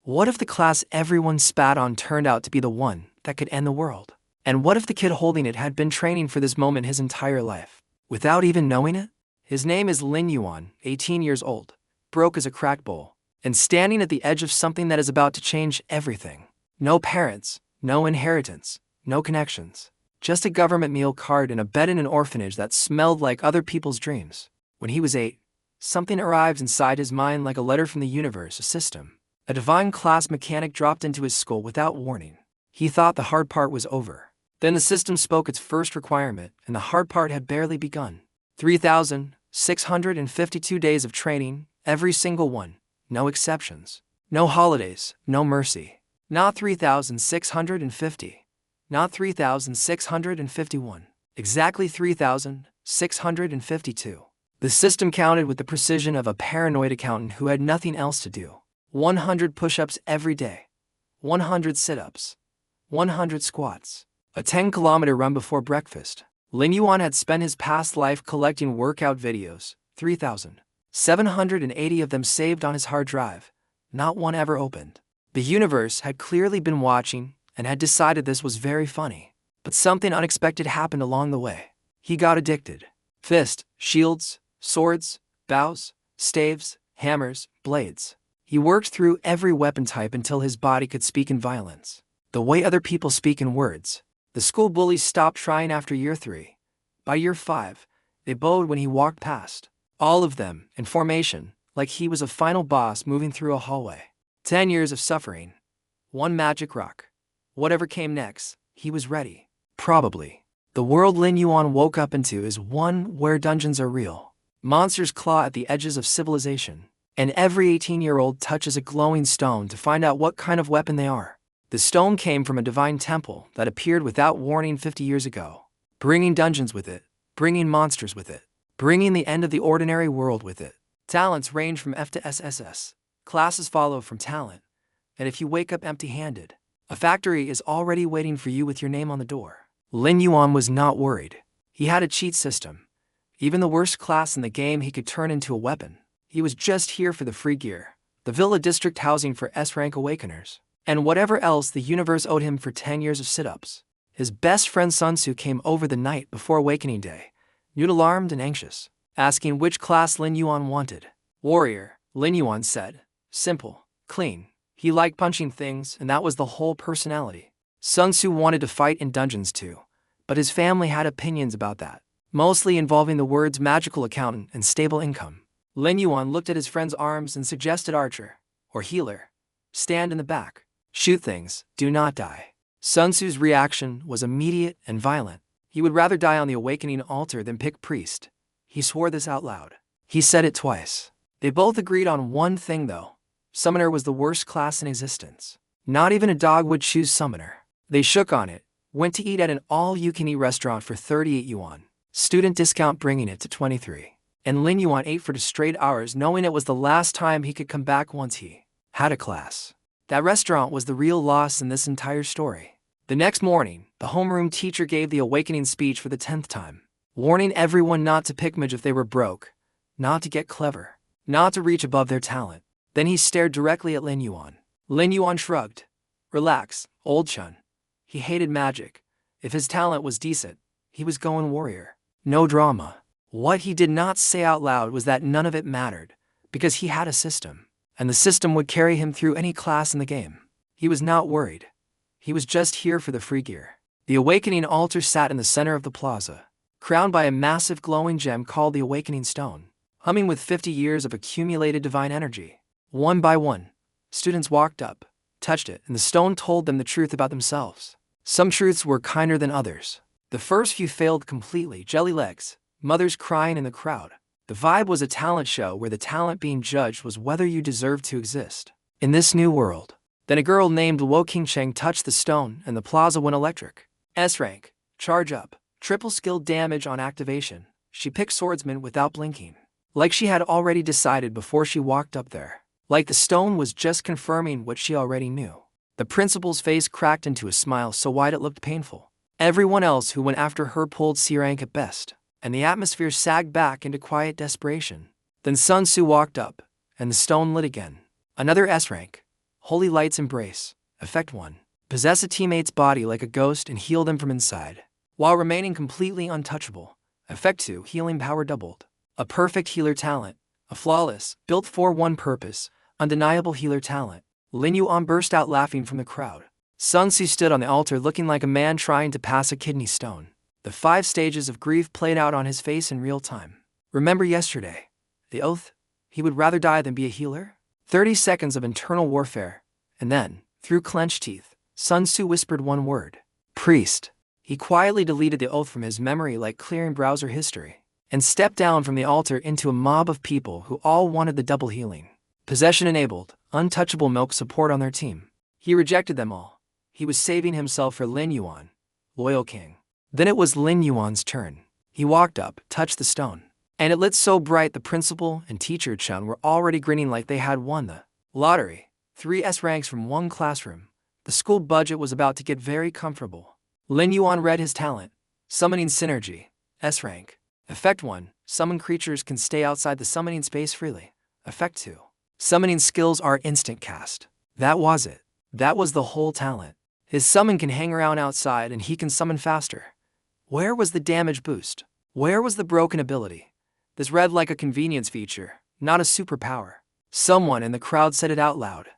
What if the class everyone spat on turned out to be the one that could end the world? And what if the kid holding it had been training for this moment his entire life, without even knowing it? His name is Lin Yuan, 18 years old, broke as a crack bowl, and standing at the edge of something that is about to change everything. No parents, no inheritance, no connections. Just a government meal card and a bed in an orphanage that smelled like other people's dreams. When he was 8, something arrived inside his mind like a letter from the universe, a system. A divine class mechanic dropped into his skull without warning. He thought the hard part was over. Then the system spoke its first requirement, and the hard part had barely begun. 3,652 days of training, every single one, no exceptions. No holidays, no mercy. Not 3,650. Not 3,651. Exactly 3,652. The system counted with the precision of a paranoid accountant who had nothing else to do. 100 push-ups every day. 100 sit-ups. 100 squats. A 10-kilometer run before breakfast. Lin Yuan had spent his past life collecting workout videos, 3,780 of them saved on his hard drive. Not one ever opened. The universe had clearly been watching and had decided this was very funny. But something unexpected happened along the way. He got addicted. Fist, shields, swords, bows, staves, hammers, blades. He worked through every weapon type until his body could speak in violence. The way other people speak in words. The school bullies stopped trying after year 3. By year 5, they bowed when he walked past. All of them, in formation, like he was a final boss moving through a hallway. 10 years of suffering. One magic rock. Whatever came next, he was ready. Probably. The world Lin Yuan woke up into is one where dungeons are real. Monsters claw at the edges of civilization. And every 18-year-old touches a glowing stone to find out what kind of weapon they are. The stone came from a divine temple that appeared without warning 50 years ago, bringing dungeons with it, bringing monsters with it, bringing the end of the ordinary world with it. Talents range from F to SSS. Classes follow from talent. And if you wake up empty-handed, a factory is already waiting for you with your name on the door. Lin Yuan was not worried. He had a cheat system. Even the worst class in the game he could turn into a weapon. He was just here for the free gear, the villa district housing for S-rank awakeners, and whatever else the universe owed him for 10 years of sit-ups. His best friend Sun Tzu came over the night before awakening day, alarmed and anxious, asking which class Lin Yuan wanted. Warrior, Lin Yuan said. Simple, clean. He liked punching things, and that was the whole personality. Sun Tzu wanted to fight in dungeons too, but his family had opinions about that, mostly involving the words magical accountant and stable income. Lin Yuan looked at his friend's arms and suggested archer, or healer. Stand in the back. Shoot things, do not die. Sun Tzu's reaction was immediate and violent. He would rather die on the awakening altar than pick priest. He swore this out loud. He said it twice. They both agreed on one thing though. Summoner was the worst class in existence. Not even a dog would choose summoner. They shook on it, went to eat at an all-you-can-eat restaurant for 38 yuan. Student discount bringing it to 23. And Lin Yuan ate for straight hours knowing it was the last time he could come back once he had a class. That restaurant was the real loss in this entire story. The next morning, the homeroom teacher gave the awakening speech for the 10th time, warning everyone not to pick mage if they were broke, not to get clever, not to reach above their talent. Then he stared directly at Lin Yuan. Lin Yuan shrugged. Relax, old chun. He hated magic. If his talent was decent, he was going warrior. No drama. What he did not say out loud was that none of it mattered, because he had a system. And the system would carry him through any class in the game. He was not worried. He was just here for the free gear. The awakening altar sat in the center of the plaza, crowned by a massive glowing gem called the awakening stone, humming with 50 years of accumulated divine energy. One by one, students walked up, touched it, and the stone told them the truth about themselves. Some truths were kinder than others. The first few failed completely, jelly legs, mothers crying in the crowd. The vibe was a talent show where the talent being judged was whether you deserved to exist in this new world. Then a girl named Luo Qingcheng touched the stone and the plaza went electric. S-rank, charge up, triple skill damage on activation. She picked swordsman without blinking. Like she had already decided before she walked up there. Like the stone was just confirming what she already knew. The principal's face cracked into a smile so wide it looked painful. Everyone else who went after her pulled C-rank at best, and the atmosphere sagged back into quiet desperation. Then Sun Tzu walked up, and the stone lit again. Another S-rank. Holy Light's Embrace. Effect 1. Possess a teammate's body like a ghost and heal them from inside, while remaining completely untouchable. Effect 2. Healing power doubled. A perfect healer talent. A flawless, built for one purpose, undeniable healer talent. Lin Yuan burst out laughing from the crowd. Sun Tzu stood on the altar looking like a man trying to pass a kidney stone. The 5 stages of grief played out on his face in real time. Remember yesterday? The oath? He would rather die than be a healer? 30 seconds of internal warfare. And then, through clenched teeth, Sun Tzu whispered one word. Priest. He quietly deleted the oath from his memory like clearing browser history, and stepped down from the altar into a mob of people who all wanted the double healing. Possession enabled, untouchable milk support on their team. He rejected them all. He was saving himself for Lin Yuan, loyal king. Then it was Lin Yuan's turn. He walked up, touched the stone, and it lit so bright the principal and teacher Chun were already grinning like they had won the lottery. 3 S ranks from one classroom. The school budget was about to get very comfortable. Lin Yuan read his talent. Summoning Synergy. S rank. Effect 1. Summon creatures can stay outside the summoning space freely. Effect 2. Summoning skills are instant cast. That was it. That was the whole talent. His summon can hang around outside and he can summon faster. Where was the damage boost? Where was the broken ability? This read like a convenience feature, not a superpower. Someone in the crowd said it out loud.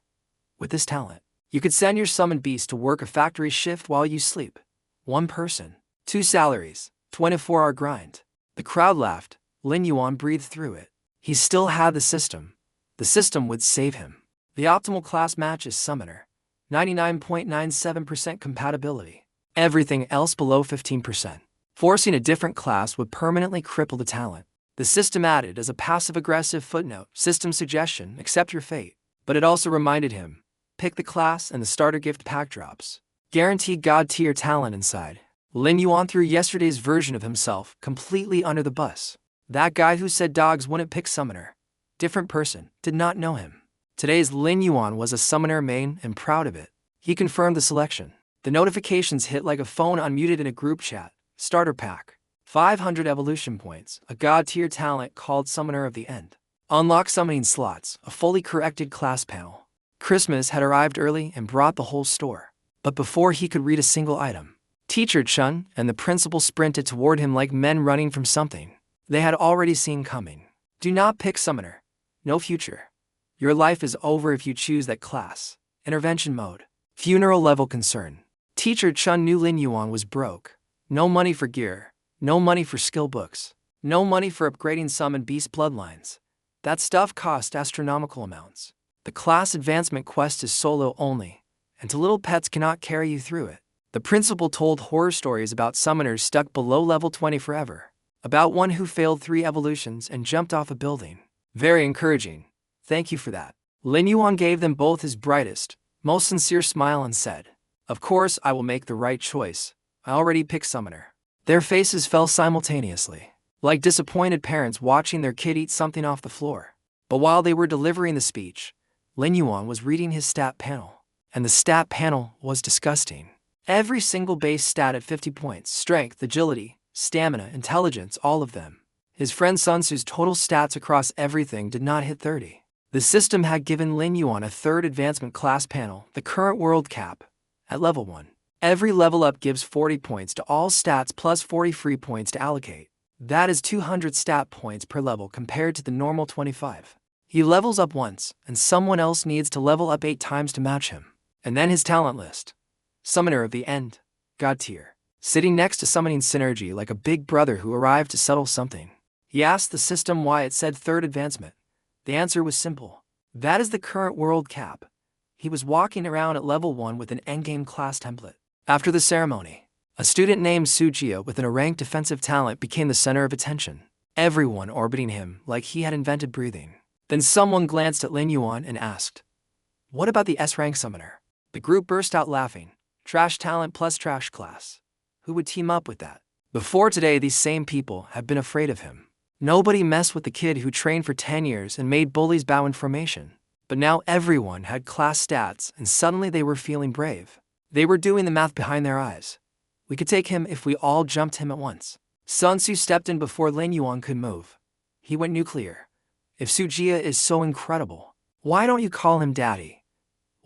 With this talent, you could send your summoned beast to work a factory shift while you sleep. 1 person, 2 salaries, 24-hour grind. The crowd laughed. Lin Yuan breathed through it. He still had the system. The system would save him. The optimal class match is Summoner. 99.97% compatibility. Everything else below 15%. Forcing a different class would permanently cripple the talent. The system added as a passive-aggressive footnote, system suggestion, accept your fate. But it also reminded him, pick the class and the starter gift pack drops. Guaranteed god-tier talent inside. Lin Yuan threw yesterday's version of himself completely under the bus. That guy who said dogs wouldn't pick Summoner. Different person, did not know him. Today's Lin Yuan was a Summoner main and proud of it. He confirmed the selection. The notifications hit like a phone unmuted in a group chat. Starter pack. 500 evolution points, a god-tier talent called Summoner of the End. Unlock summoning slots, a fully corrected class panel. Christmas had arrived early and brought the whole store. But before he could read a single item, Teacher Chun and the principal sprinted toward him like men running from something they had already seen coming. Do not pick Summoner. No future. Your life is over if you choose that class. Intervention mode. Funeral level concern. Teacher Chun knew Lin Yuan was broke. No money for gear. No money for skill books. No money for upgrading summoned beast bloodlines. That stuff cost astronomical amounts. The class advancement quest is solo only, and little pets cannot carry you through it. The principal told horror stories about summoners stuck below level 20 forever. About one who failed 3 evolutions and jumped off a building. Very encouraging. Thank you for that. Lin Yuan gave them both his brightest, most sincere smile and said, of course I will make the right choice. I already picked Summoner. Their faces fell simultaneously, like disappointed parents watching their kid eat something off the floor. But while they were delivering the speech, Lin Yuan was reading his stat panel. And the stat panel was disgusting. Every single base stat at 50 points, strength, agility, stamina, intelligence, all of them. His friend Sun Tzu's total stats across everything did not hit 30. The system had given Lin Yuan a 3rd advancement class panel, the current world cap, at level 1. Every level up gives 40 points to all stats plus 40 free points to allocate. That is 200 stat points per level compared to the normal 25. He levels up once, and someone else needs to level up 8 times to match him. And then his talent list. Summoner of the End. God tier. Sitting next to Summoning Synergy like a big brother who arrived to settle something. He asked the system why it said 3rd advancement. The answer was simple. That is the current world cap. He was walking around at level 1 with an endgame class template. After the ceremony, a student named Sujia with an ranked defensive talent became the center of attention. Everyone orbiting him like he had invented breathing. Then someone glanced at Lin Yuan and asked, what about the S-rank summoner? The group burst out laughing. Trash talent plus trash class. Who would team up with that? Before today, these same people had been afraid of him. Nobody messed with the kid who trained for 10 years and made bullies bow in formation. But now everyone had class stats and suddenly they were feeling brave. They were doing the math behind their eyes. We could take him if we all jumped him at once. Sun Tzu stepped in before Lin Yuan could move. He went nuclear. If Sujia is so incredible, why don't you call him daddy?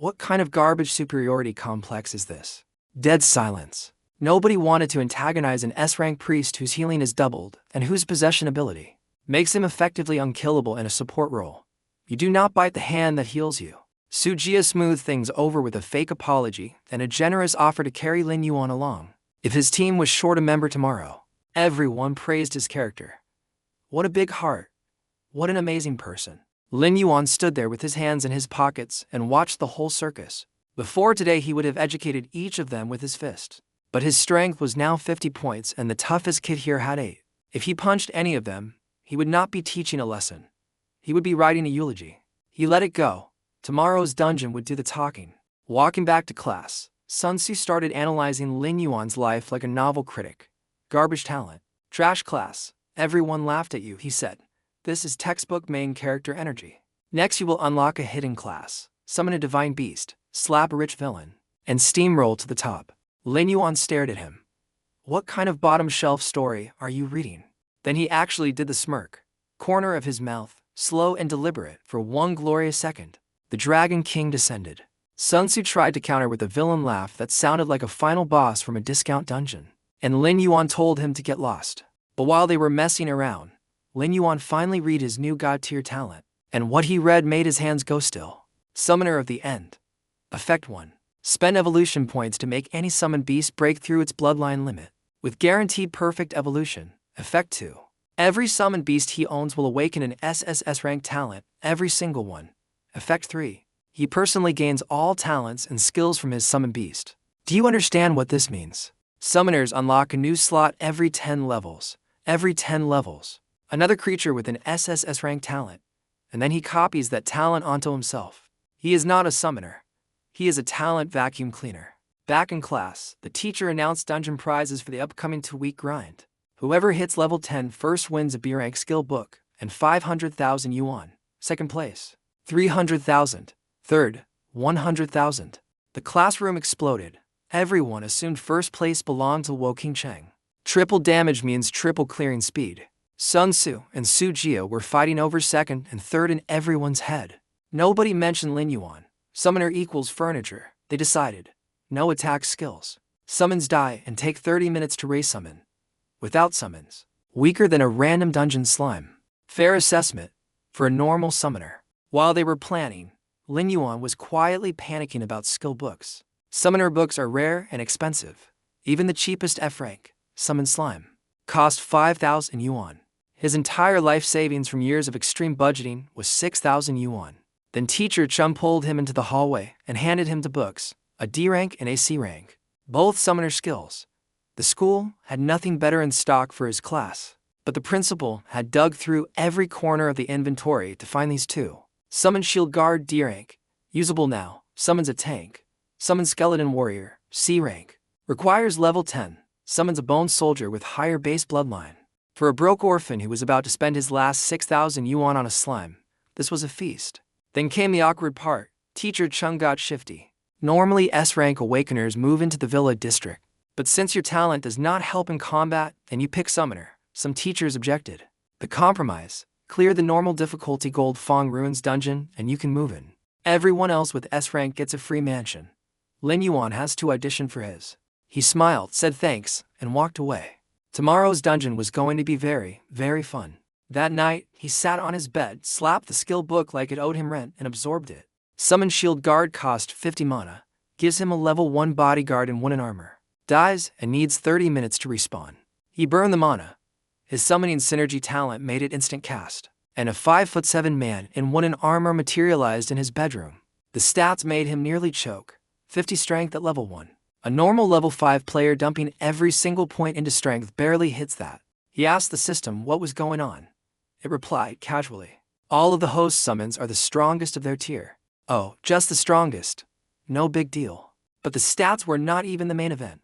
What kind of garbage superiority complex is this? Dead silence. Nobody wanted to antagonize an S-rank priest whose healing is doubled and whose possession ability makes him effectively unkillable in a support role. You do not bite the hand that heals you. Sujia smoothed things over with a fake apology and a generous offer to carry Lin Yuan along if his team was short a member tomorrow. Everyone praised his character. What a big heart. What an amazing person. Lin Yuan stood there with his hands in his pockets and watched the whole circus. Before today he would have educated each of them with his fist. But his strength was now 50 points and the toughest kid here had 8. If he punched any of them, he would not be teaching a lesson. He would be writing a eulogy. He let it go. Tomorrow's dungeon would do the talking. Walking back to class, Sun Tzu started analyzing Lin Yuan's life like a novel critic. Garbage talent. Trash class. Everyone laughed at you, he said. This is textbook main character energy. Next you will unlock a hidden class, summon a divine beast, slap a rich villain, and steamroll to the top. Lin Yuan stared at him. What kind of bottom shelf story are you reading? Then he actually did the smirk. Corner of his mouth, slow and deliberate for one glorious second. The Dragon King descended. Sun Tzu tried to counter with a villain laugh that sounded like a final boss from a discount dungeon. And Lin Yuan told him to get lost. But while they were messing around, Lin Yuan finally read his new god-tier talent. And what he read made his hands go still. Summoner of the End. Effect 1. Spend evolution points to make any summoned beast break through its bloodline limit. With guaranteed perfect evolution. Effect 2. Every summoned beast he owns will awaken an SSS-rank talent, every single one. Effect 3. He personally gains all talents and skills from his summoned beast. Do you understand what this means? Summoners unlock a new slot every 10 levels. Every 10 levels. Another creature with an SSS-rank talent. And then he copies that talent onto himself. He is not a summoner. He is a talent vacuum cleaner. Back in class, the teacher announced dungeon prizes for the upcoming 2-week grind. Whoever hits level 10 first wins a B-rank skill book and 500,000 yuan. Second place. 300,000. Third, 100,000. The classroom exploded. Everyone assumed first place belonged to Woking Cheng. Triple damage means triple clearing speed. Sun Tzu and Su Jia were fighting over second and third in everyone's head. Nobody mentioned Lin Yuan. Summoner equals furniture, they decided. No attack skills. Summons die and take 30 minutes to re-summon. Without summons, weaker than a random dungeon slime. Fair assessment for a normal summoner. While they were planning, Lin Yuan was quietly panicking about skill books. Summoner books are rare and expensive. Even the cheapest F-rank, Summon Slime, cost 5,000 yuan. His entire life savings from years of extreme budgeting was 6,000 yuan. Then teacher Chum pulled him into the hallway and handed him 2 books, a D rank and a C rank, both summoner skills. The school had nothing better in stock for his class, but the principal had dug through every corner of the inventory to find these 2. Summon Shield Guard D rank, usable now, summons a tank. Summon Skeleton Warrior, C rank, requires level 10, summons a Bone Soldier with higher base bloodline. For a broke orphan who was about to spend his last 6,000 yuan on a slime, this was a feast. Then came the awkward part. Teacher Chung got shifty. Normally S-rank awakeners move into the villa district, but since your talent does not help in combat and you pick summoner, some teachers objected. The compromise: clear the normal difficulty Gold Fong Ruins dungeon and you can move in. Everyone else with S-rank gets a free mansion. Lin Yuan has to audition for his. He smiled, said thanks, and walked away. Tomorrow's dungeon was going to be very, very fun. That night, he sat on his bed, slapped the skill book like it owed him rent, and absorbed it. Summon Shield Guard cost 50 mana, gives him a level 1 bodyguard and 1 in armor. Dies and needs 30 minutes to respawn. He burned the mana. His summoning synergy talent made it instant cast, and a 5'7" man in 1 in armor materialized in his bedroom. The stats made him nearly choke. 50 strength at level 1. A normal level 5 player dumping every single point into strength barely hits that. He asked the system what was going on. It replied casually, all of the host summons are the strongest of their tier. Oh, just the strongest. No big deal. But the stats were not even the main event.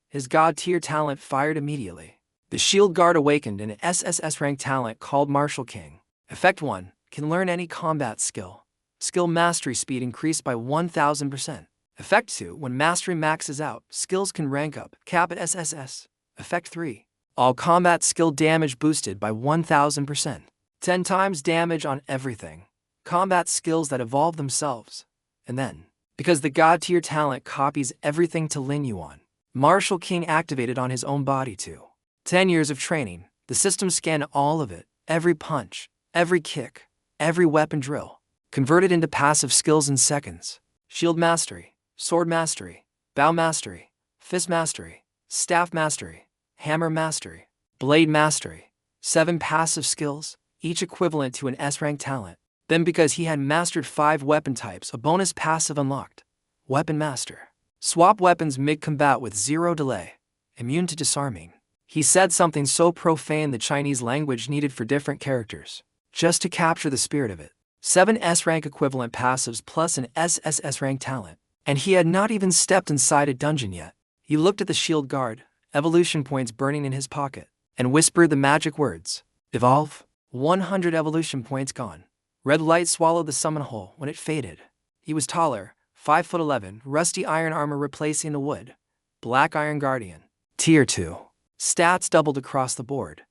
His god tier talent fired immediately. The Shield Guard awakened an SSS rank talent called Martial King. Effect 1, can learn any combat skill. Skill mastery speed increased by 1000%. Effect 2, when mastery maxes out, skills can rank up, cap at SSS. Effect 3, all combat skill damage boosted by 1000%. 10 times damage on everything. Combat skills that evolve themselves. And then, Because the god-tier talent copies everything to Lin Yuan. Martial King activated on his own body too. 10 years of training, the system scanned all of it, every punch, every kick, every weapon drill, converted into passive skills in seconds. Shield mastery, sword mastery, bow mastery, fist mastery, staff mastery, hammer mastery, blade mastery. 7 passive skills, each equivalent to an S-rank talent. Then because he had mastered 5 weapon types, a bonus passive unlocked. Weapon Master. Swap weapons mid-combat with 0 delay. Immune to disarming. He said something so profane the Chinese language needed for different characters, just to capture the spirit of it. 7 S-rank equivalent passives plus an SSS-rank talent. And he had not even stepped inside a dungeon yet. He looked at the shield guard, evolution points burning in his pocket, and whispered the magic words. Evolve. 100 evolution points gone. Red light swallowed the summon hole when it faded. He was taller, 5'11", rusty iron armor replacing the wood. Black Iron Guardian. Tier 2. Stats doubled across the board.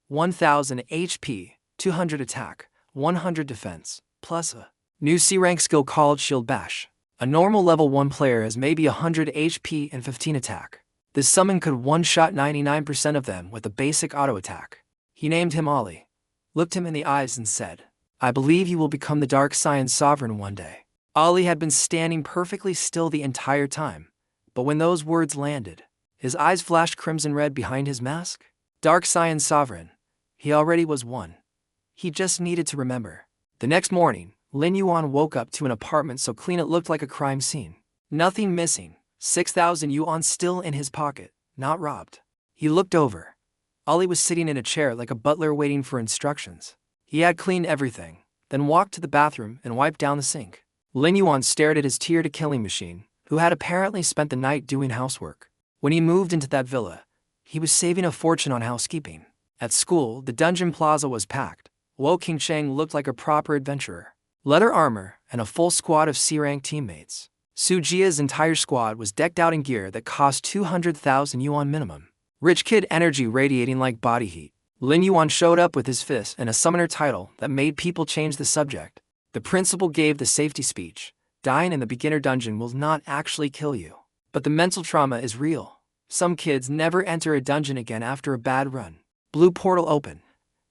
1000 HP, 200 attack, 100 defense, plus a new C-rank skill called Shield Bash. A normal level 1 player has maybe 100 HP and 15 attack. This summon could one-shot 99% of them with a basic auto attack. He named him Ollie, looked him in the eyes and said, I believe you will become the Dark Science Sovereign one day. Ollie had been standing perfectly still the entire time, but when those words landed, his eyes flashed crimson red behind his mask. Dark Science Sovereign. He already was one. He just needed to remember. The next morning, Lin Yuan woke up to an apartment so clean it looked like a crime scene. Nothing missing, 6,000 yuan still in his pocket, not robbed. He looked over. Ollie was sitting in a chair like a butler waiting for instructions. He had cleaned everything, then walked to the bathroom and wiped down the sink. Lin Yuan stared at his tier-to-killing machine, who had apparently spent the night doing housework. When he moved into that villa, he was saving a fortune on housekeeping. At school, the dungeon plaza was packed. Wo Qingsheng looked like a proper adventurer. Leather armor and a full squad of C-rank teammates. Su Jia's entire squad was decked out in gear that cost 200,000 yuan minimum. Rich kid energy radiating like body heat. Lin Yuan showed up with his fist and a summoner title that made people change the subject. The principal gave the safety speech. Dying in the beginner dungeon will not actually kill you, but the mental trauma is real. Some kids never enter a dungeon again after a bad run. Blue portal open.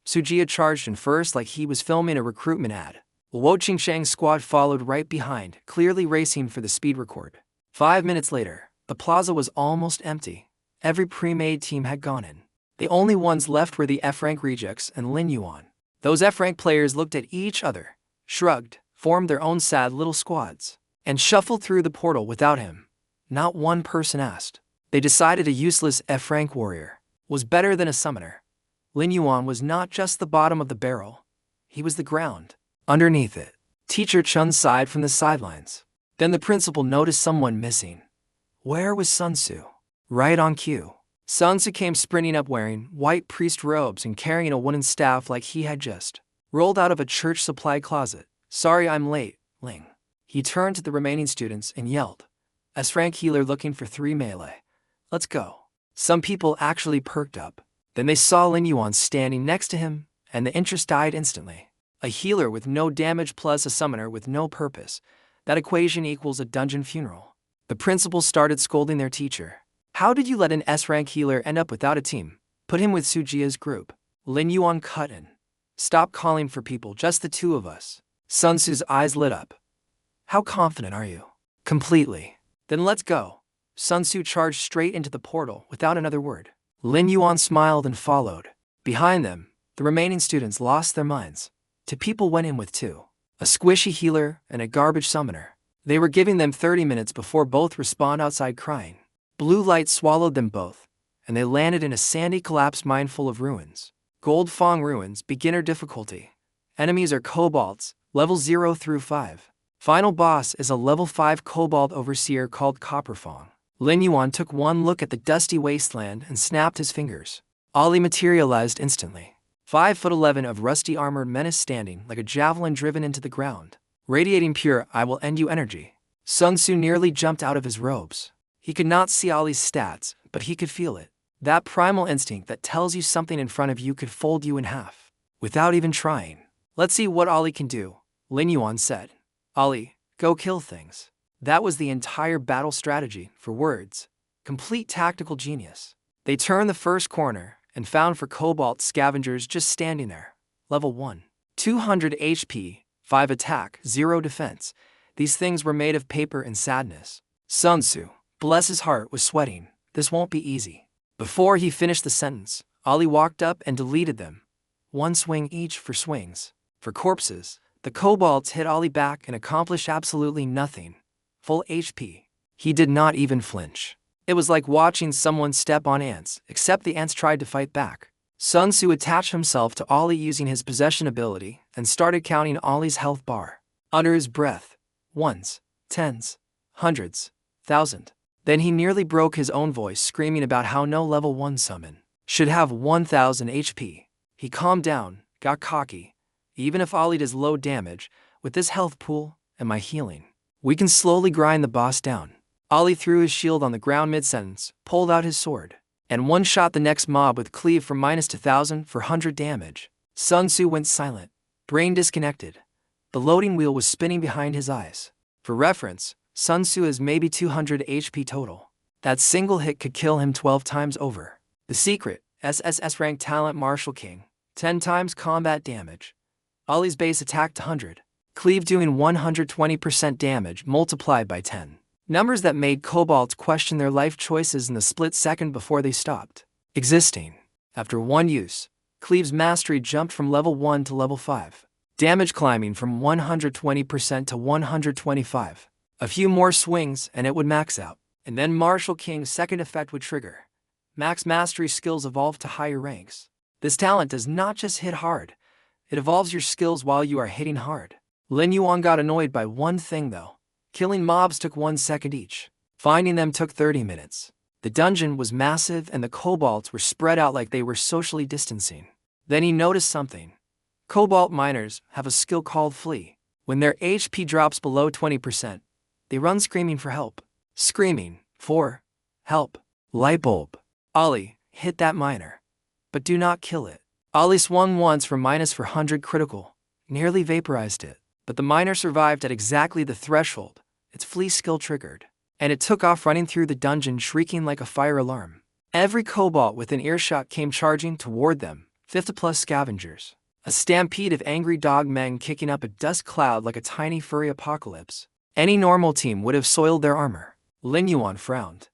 Sujia charged in first like he was filming a recruitment ad. Wo Qingsheng's squad followed right behind, clearly racing for the speed record. 5 minutes later, the plaza was almost empty. Every pre-made team had gone in. The only ones left were the F-rank rejects and Lin Yuan. Those F-rank players looked at each other, shrugged, formed their own sad little squads, and shuffled through the portal without him. Not one person asked. They decided a useless F-rank warrior was better than a summoner. Lin Yuan was not just the bottom of the barrel. He was the ground. Underneath it, Teacher Chun sighed from the sidelines. Then the principal noticed someone missing. Where was Sun Tzu? Right on cue. Sun Tzu came sprinting up wearing white priest robes and carrying a wooden staff like he had just rolled out of a church supply closet. Sorry I'm late, Ling. He turned to the remaining students and yelled. S-rank healer looking for 3 melee. Let's go. Some people actually perked up. Then they saw Lin Yuan standing next to him, and the interest died instantly. A healer with no damage plus a summoner with no purpose. That equation equals a dungeon funeral. The principal started scolding their teacher. How did you let an S-rank healer end up without a team? Put him with Sujia's group. Lin Yuan cut in. Stop calling for people, just the 2 of us. Sun Tzu's eyes lit up. How confident are you? Completely. Then let's go. Sun Tzu charged straight into the portal without another word. Lin Yuan smiled and followed. Behind them, the remaining students lost their minds. 2 people went in with 2. A squishy healer and a garbage summoner. They were giving them 30 minutes before both respawned outside crying. Blue light swallowed them both, and they landed in a sandy collapsed mine full of ruins. Gold Fong Ruins, beginner difficulty. Enemies are kobolds, level 0 through 5. Final boss is a level 5 kobold overseer called Copper Fong. Lin Yuan took one look at the dusty wasteland and snapped his fingers. Ollie materialized instantly. 5'11" of rusty armored menace standing like a javelin driven into the ground. Radiating pure I will end you energy. Sun Tzu nearly jumped out of his robes. He could not see Ollie's stats, but he could feel it. That primal instinct that tells you something in front of you could fold you in half. Without even trying. Let's see what Ollie can do, Lin Yuan said. Ollie, go kill things. That was the entire battle strategy for words. Complete tactical genius. They turned the first corner and found for Cobalt scavengers just standing there. Level 1. 200 HP, 5 attack, 0 defense. These things were made of paper and sadness. Sun Tzu, bless his heart, was sweating. This won't be easy. Before he finished the sentence, Ali walked up and deleted them. 1 swing each for swings. For corpses, the Cobalts hit Ali back and accomplished absolutely nothing. Full HP. He did not even flinch. It was like watching someone step on ants, except the ants tried to fight back. Sun Tzu attached himself to Ali using his possession ability and started counting Ali's health bar. Under his breath. Ones, tens, hundreds, thousand. Then he nearly broke his own voice screaming about how no level 1 summon should have 1000 HP. He calmed down, got cocky. Even if Ali does low damage, with this health pool and my healing, we can slowly grind the boss down. Ali threw his shield on the ground mid-sentence, pulled out his sword, and one-shot the next mob with cleave from -1000 for 100 damage. Sun Tzu went silent, brain disconnected. The loading wheel was spinning behind his eyes. For reference, Sun Tzu has maybe 200 HP total. That single hit could kill him 12 times over. The secret, SSS-rank talent Martial King, 10 times combat damage. Ali's base attack 100. Cleave doing 120% damage multiplied by 10. Numbers that made Cobalt question their life choices in the split second before they stopped existing. After 1 use, Cleave's mastery jumped from level 1 to level 5. Damage climbing from 120% to 125. A few more swings and it would max out. And then Martial King's second effect would trigger. Max mastery skills evolve to higher ranks. This talent does not just hit hard. It evolves your skills while you are hitting hard. Lin Yuan got annoyed by one thing though. Killing mobs took 1 second each. Finding them took 30 minutes. The dungeon was massive and the Cobalts were spread out like they were socially distancing. Then he noticed something. Cobalt miners have a skill called Flee. When their HP drops below 20%, they run screaming for help. Screaming for help. Light bulb. Ali, hit that miner. But do not kill it. Ali swung once for -400 critical, nearly vaporized it. But the miner survived at exactly the threshold. Its Flee skill triggered. And it took off running through the dungeon shrieking like a fire alarm. Every Cobalt within earshot came charging toward them, 50+ scavengers. A stampede of angry dog men kicking up a dust cloud like a tiny furry apocalypse. Any normal team would have soiled their armor. Lin Yuan frowned.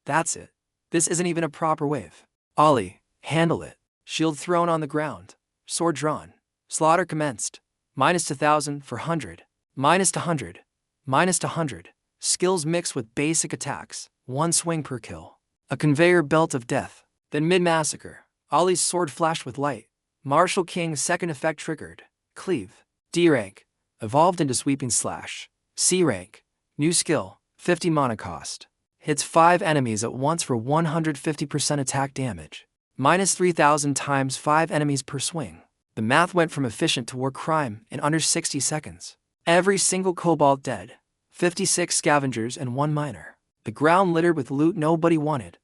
That's it. This isn't even a proper wave. Ali, handle it. Shield thrown on the ground. Sword drawn. Slaughter commenced. -1000 for 100. -100. -100. Skills mixed with basic attacks. 1 swing per kill. A conveyor belt of death. Then mid-massacre. Ali's sword flashed with light. Martial King's second effect triggered. Cleave. D rank. Evolved into Sweeping Slash. C rank. New skill. 50 mana cost. Hits 5 enemies at once for 150% attack damage. -3000 times 5 enemies per swing. The math went from efficient to war crime in under 60 seconds. Every single Cobalt dead. 56 scavengers and 1 miner. The ground littered with loot nobody wanted.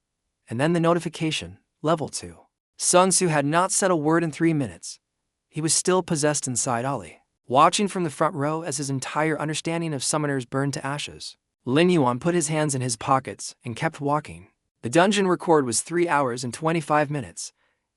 And then the notification, level 2. Sun Tzu had not said a word in 3 minutes. He was still possessed inside Ali, watching from the front row as his entire understanding of summoners burned to ashes. Lin Yuan put his hands in his pockets and kept walking. The dungeon record was 3 hours and 25 minutes.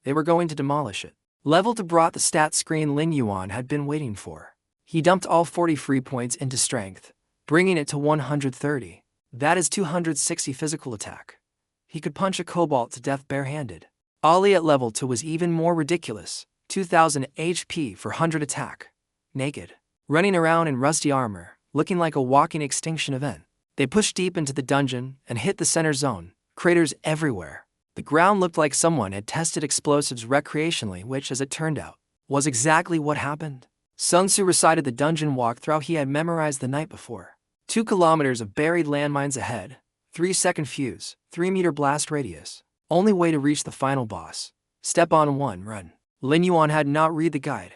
They were going to demolish it. Level 2 brought the stat screen Lin Yuan had been waiting for. He dumped all 40 free points into strength, bringing it to 130. That is 260 physical attack. He could punch a Cobalt to death barehanded. Ali at level 2 was even more ridiculous. 2000 HP for 100 attack. Naked. Running around in rusty armor, looking like a walking extinction event. They pushed deep into the dungeon and hit the center zone. Craters everywhere. The ground looked like someone had tested explosives recreationally, which, as it turned out, was exactly what happened. Sun Tzu recited the dungeon walkthrough he had memorized the night before. 2 kilometers of buried landmines ahead, 3-second fuse, 3-meter blast radius. Only way to reach the final boss. Step on 1, run. Lin Yuan had not read the guide.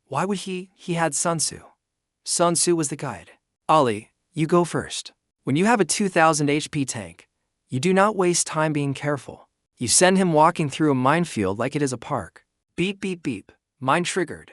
Why would he? He had Sun Tzu. Sun Tzu was the guide. Ali, you go first. When you have a 2000 HP tank, you do not waste time being careful. You send him walking through a minefield like it is a park. Beep, beep, beep. Mine triggered.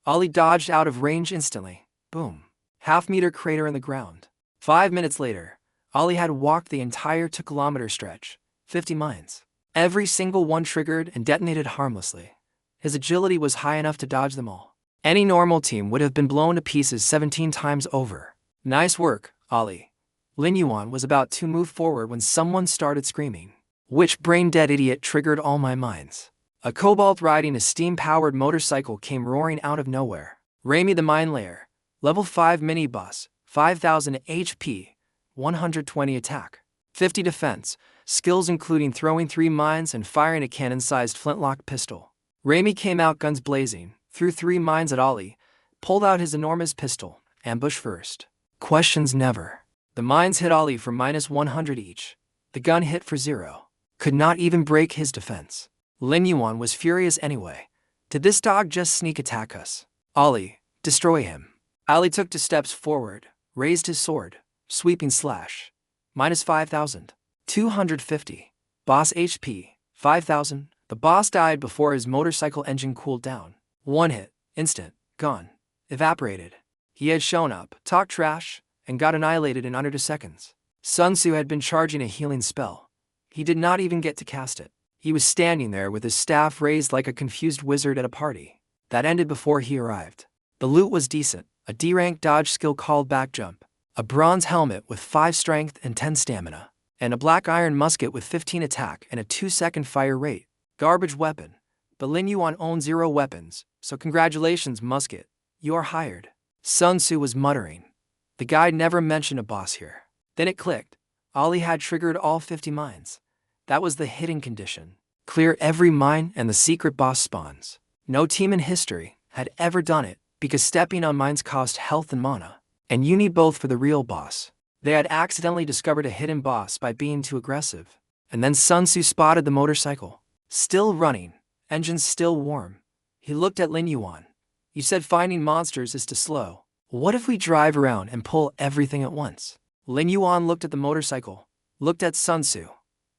Ali dodged out of range instantly. Boom. Half-meter crater in the ground. 5 minutes later, Ali had walked the entire 2-kilometer stretch, 50 mines. Every single one triggered and detonated harmlessly. His agility was high enough to dodge them all. Any normal team would have been blown to pieces 17 times over. Nice work, Ali. Lin Yuan was about to move forward when someone started screaming. Which brain-dead idiot triggered all my mines? A kobold riding a steam-powered motorcycle came roaring out of nowhere. Raimi the Mine Layer, level 5 mini-boss, 5000 HP, 120 attack, 50 defense, skills including throwing 3 mines and firing a cannon-sized flintlock pistol. Raimi came out guns blazing, threw 3 mines at Ali, pulled out his enormous pistol, ambush first. Questions never. The mines hit Ali for -100 each. The gun hit for 0. Could not even break his defense. Lin Yuan was furious anyway. Did this dog just sneak attack us? Ali, destroy him. Ali took 2 steps forward, raised his sword, sweeping slash. -5,000. 250. Boss HP, 5,000. The boss died before his motorcycle engine cooled down. 1 hit, instant, gone, evaporated. He had shown up, talked trash, and got annihilated in under 2 seconds. Sun Tzu had been charging a healing spell. He did not even get to cast it. He was standing there with his staff raised like a confused wizard at a party. That ended before he arrived. The loot was decent, a D-rank dodge skill called back jump, a bronze helmet with 5 strength and 10 stamina, and a black iron musket with 15 attack and a 2-second fire rate. Garbage weapon. But Lin Yuan owned 0 weapons, so congratulations musket, you are hired. Sun Tzu was muttering. The guy never mentioned a boss here. Then it clicked. Ali had triggered all 50 mines. That was the hidden condition. Clear every mine and the secret boss spawns. No team in history had ever done it, because stepping on mines cost health and mana, and you need both for the real boss. They had accidentally discovered a hidden boss by being too aggressive. And then Sun Tzu spotted the motorcycle. Still running, engines still warm. He looked at Lin Yuan. You said finding monsters is too slow. What if we drive around and pull everything at once? Lin Yuan looked at the motorcycle, looked at Sun Tzu,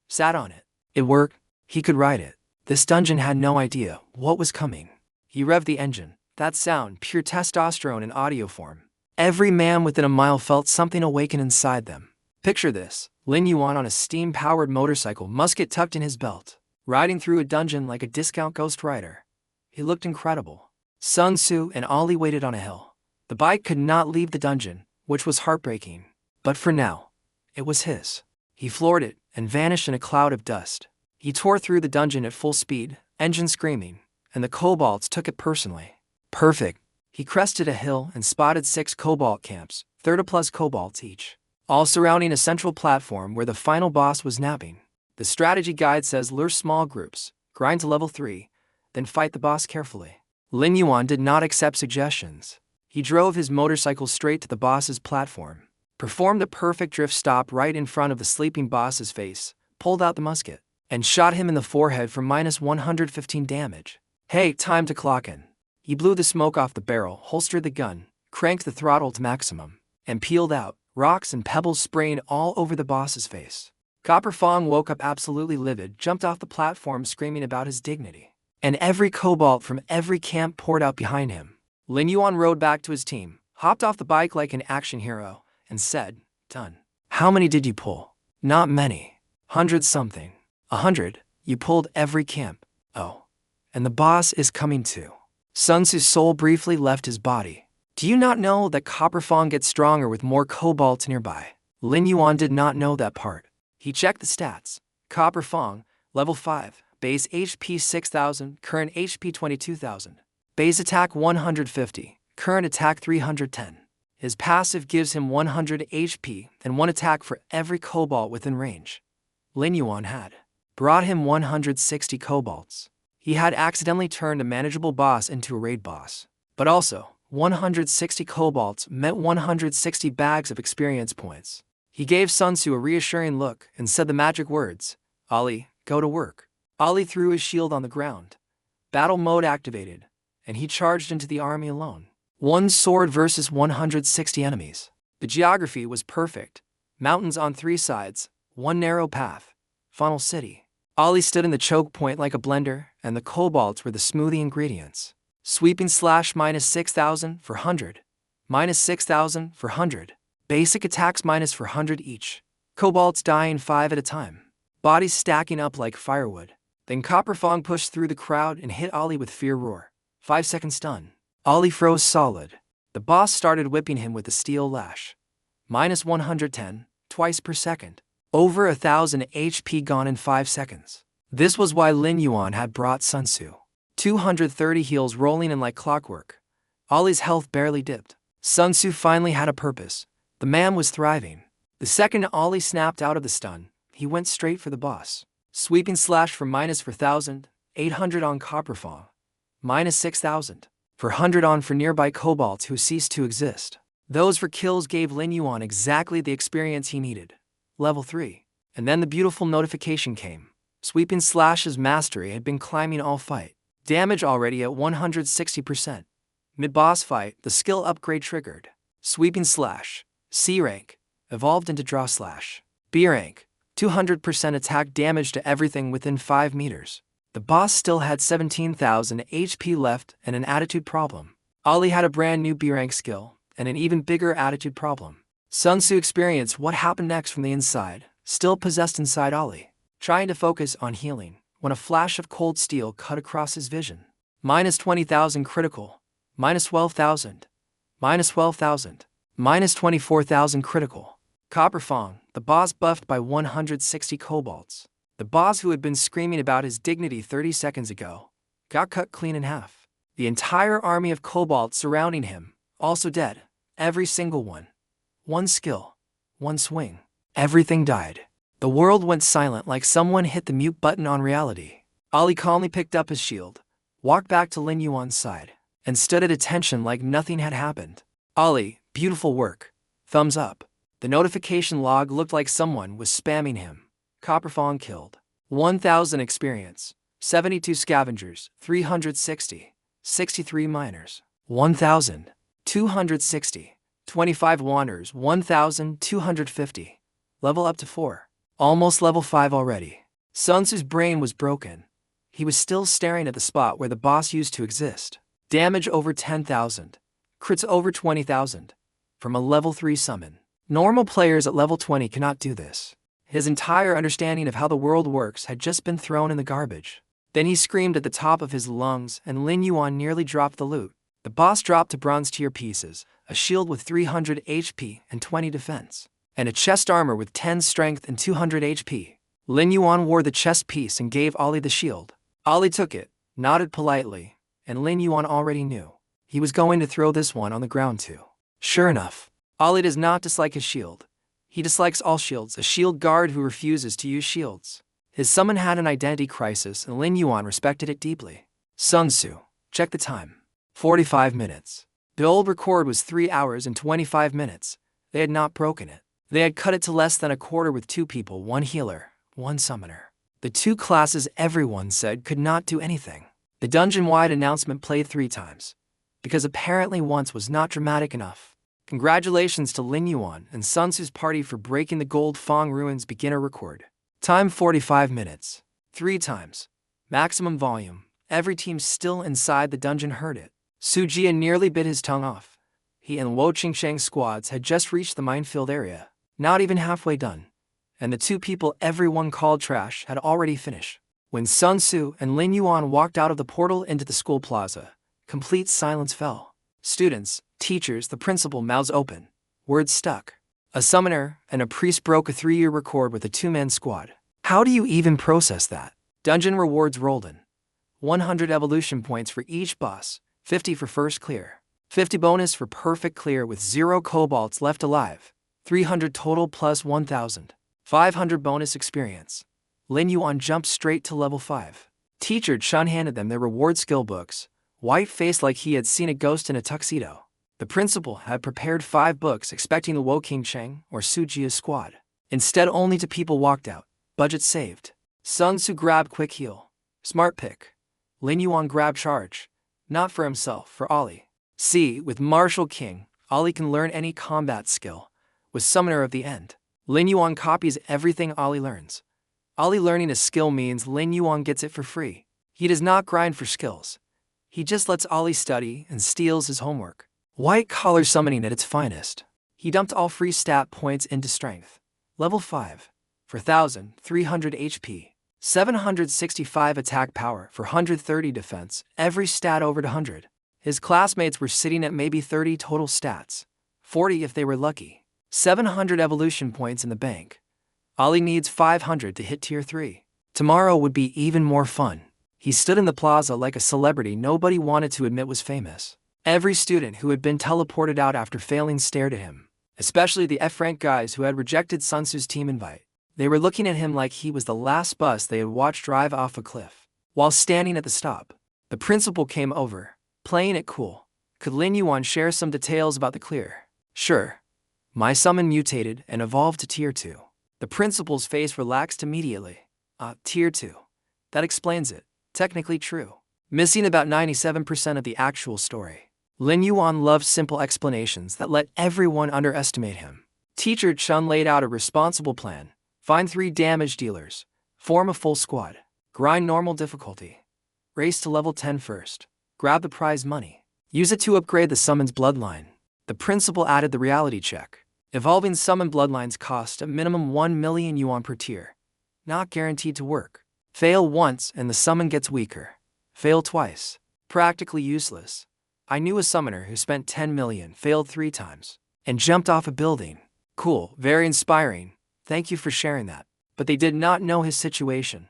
sat on it. It worked. He could ride it. This dungeon had no idea what was coming. He revved the engine. That sound, pure testosterone in audio form. Every man within a mile felt something awaken inside them. Picture this, Lin Yuan on a steam-powered motorcycle, musket tucked in his belt, riding through a dungeon like a discount ghost rider. He looked incredible. Sun Tzu and Ali waited on a hill. The bike could not leave the dungeon, which was heartbreaking. But for now, it was his. He floored it and vanished in a cloud of dust. He tore through the dungeon at full speed, engine screaming, and the kobolds took it personally. Perfect. He crested a hill and spotted 6 cobalt camps, 30+ kobolds each, all surrounding a central platform where the final boss was napping. The strategy guide says lure small groups, grind to level 3, then fight the boss carefully. Lin Yuan did not accept suggestions. He drove his motorcycle straight to the boss's platform, performed a perfect drift stop right in front of the sleeping boss's face, pulled out the musket, and shot him in the forehead for -115 damage. Hey, time to clock in. He blew the smoke off the barrel, holstered the gun, cranked the throttle to maximum, and peeled out, rocks and pebbles spraying all over the boss's face. Copper Fong woke up absolutely livid, jumped off the platform screaming about his dignity. And every kobold from every camp poured out behind him. Lin Yuan rode back to his team, hopped off the bike like an action hero, and said, "Done." "How many did you pull?" "Not many. 100-something." 100? You pulled every camp. Oh. And the boss is coming too. Sun Tzu's soul briefly left his body. Do you not know that Copper Fong gets stronger with more kobolds nearby? Lin Yuan did not know that part. He checked the stats. Copper Fong, level 5, base HP 6,000, current HP 22,000. Base attack 150, current attack 310. His passive gives him 100 HP and 1 attack for every kobold within range. Lin Yuan had brought him 160 kobolds. He had accidentally turned a manageable boss into a raid boss. But also, 160 kobolds meant 160 bags of experience points. He gave Sun Tzu a reassuring look and said the magic words, "Ali, go to work." Ali threw his shield on the ground. Battle mode activated, and he charged into the army alone. 1 sword versus 160 enemies. The geography was perfect. Mountains on 3 sides, 1 narrow path. Funnel City. Ali stood in the choke point like a blender, and the kobolds were the smoothie ingredients. Sweeping slash -6,000 for 100. -6,000 for 100. Basic attacks minus for 100 each. Kobolds dying 5 at a time. Bodies stacking up like firewood. Then Copperfong pushed through the crowd and hit Ollie with Fear Roar. 5-second stun. Ollie froze solid. The boss started whipping him with the steel lash. Minus 110, twice per second. Over 1,000 HP gone in 5 seconds. This was why Lin Yuan had brought Sun Tzu. 230 heals rolling in like clockwork. Ollie's health barely dipped. Sun Tzu finally had a purpose. The man was thriving. The second Ollie snapped out of the stun, he went straight for the boss. Sweeping slash for minus for 1,000, 800 on Copperfong. Minus 6,000. For 100 on for nearby kobolds who ceased to exist. Those for kills gave Lin Yuan exactly the experience he needed. Level 3. And then the beautiful notification came. Sweeping Slash's mastery had been climbing all fight. Damage already at 160%. Mid-boss fight, the skill upgrade triggered. Sweeping Slash, C rank, evolved into Draw Slash. B rank, 200% attack damage to everything within 5 meters. The boss still had 17,000 HP left and an attitude problem. Ollie had a brand new B rank skill and an even bigger attitude problem. Sun Tzu experienced what happened next from the inside, still possessed inside Ollie, trying to focus on healing, when a flash of cold steel cut across his vision. Minus 20,000 critical. Minus 12,000. Minus 12,000. Minus 24,000 critical. Copperfong, the boss buffed by 160 kobolds. The boss who had been screaming about his dignity 30 seconds ago, got cut clean in half. The entire army of kobolds surrounding him, also dead. Every single one. One skill. One swing. Everything died. The world went silent like someone hit the mute button on reality. Ollie calmly picked up his shield, walked back to Lin Yuan's side, and stood at attention like nothing had happened. Ollie, beautiful work. Thumbs up. The notification log looked like someone was spamming him. Copperfong killed. 1,000 experience. 72 scavengers. 360. 63 miners. 1,000. 260. 25 wanderers. 1,250. Level up to 4. Almost level 5 already. Sun Tzu's brain was broken. He was still staring at the spot where the boss used to exist. Damage over 10,000. Crits over 20,000. From a level 3 summon. Normal players at level 20 cannot do this. His entire understanding of how the world works had just been thrown in the garbage. Then he screamed at the top of his lungs and Lin Yuan nearly dropped the loot. The boss dropped to bronze tier pieces, a shield with 300 HP and 20 defense, and a chest armor with 10 strength and 200 HP. Lin Yuan wore the chest piece and gave Ollie the shield. Ollie took it, nodded politely, and Lin Yuan already knew. He was going to throw this one on the ground too. Sure enough, Ollie does not dislike his shield. He dislikes all shields, a shield guard who refuses to use shields. His summon had an identity crisis and Lin Yuan respected it deeply. Sun Tzu, check the time. 45 minutes. The old record was 3 hours and 25 minutes. They had not broken it. They had cut it to less than a quarter with 2 people, 1 healer, 1 summoner. The 2 classes everyone said could not do anything. The dungeon-wide announcement played 3 times. Because apparently once was not dramatic enough. Congratulations to Lin Yuan and Sun Tzu's party for breaking the Gold Fong Ruins beginner record. Time 45 minutes. 3 times. Maximum volume. Every team still inside the dungeon heard it. Su Jia nearly bit his tongue off. He and Wo Qingsheng's squads had just reached the minefield area, not even halfway done. And the 2 people everyone called trash had already finished. When Sun Tzu and Lin Yuan walked out of the portal into the school plaza, complete silence fell. Students, teachers, the principal, mouths open. Words stuck. A summoner and a priest broke a 3-year record with a 2-man squad. How do you even process that? Dungeon rewards rolled in. 100 evolution points for each boss, 50 for first clear. 50 bonus for perfect clear with 0 kobolds left alive. 300 total plus 1,000. 500 bonus experience. Lin Yuan jumped straight to level 5. Teacher Chun handed them their reward skill books, white-faced like he had seen a ghost in a tuxedo. The principal had prepared 5 books expecting the Wo Qingsheng or Su Jia's squad. Instead, only 2 people walked out. Budget saved. Sun Tzu grabbed quick heal. Smart pick. Lin Yuan grabbed charge. Not for himself, for Ollie. See, with Martial King, Ollie can learn any combat skill. With Summoner of the End, Lin Yuan copies everything Ollie learns. Ollie learning a skill means Lin Yuan gets it for free. He does not grind for skills. He just lets Ollie study and steals his homework. White-collar summoning at its finest. He dumped all free stat points into strength. Level 5. For 1,300 HP. 765 attack power for 130 defense, every stat over 100. His classmates were sitting at maybe 30 total stats. 40 if they were lucky. 700 evolution points in the bank. Ollie needs 500 to hit tier 3. Tomorrow would be even more fun. He stood in the plaza like a celebrity nobody wanted to admit was famous. Every student who had been teleported out after failing stared at him, especially the F-rank guys who had rejected Sun Tzu's team invite. They were looking at him like he was the last bus they had watched drive off a cliff. While standing at the stop, the principal came over, playing it cool. Could Lin Yuan share some details about the clear? Sure. My summon mutated and evolved to tier 2. The principal's face relaxed immediately. Tier 2. That explains it. Technically true. Missing about 97% of the actual story. Lin Yuan loved simple explanations that let everyone underestimate him. Teacher Chun laid out a responsible plan. Find 3 damage dealers. Form a full squad. Grind normal difficulty. Race to level 10 first. Grab the prize money. Use it to upgrade the summon's bloodline. The principal added the reality check. Evolving summon bloodlines cost a minimum 1 million yuan per tier. Not guaranteed to work. Fail once and the summon gets weaker. Fail twice. Practically useless. I knew a summoner who spent 10 million, failed 3 times, and jumped off a building. Cool, very inspiring. Thank you for sharing that. But they did not know his situation.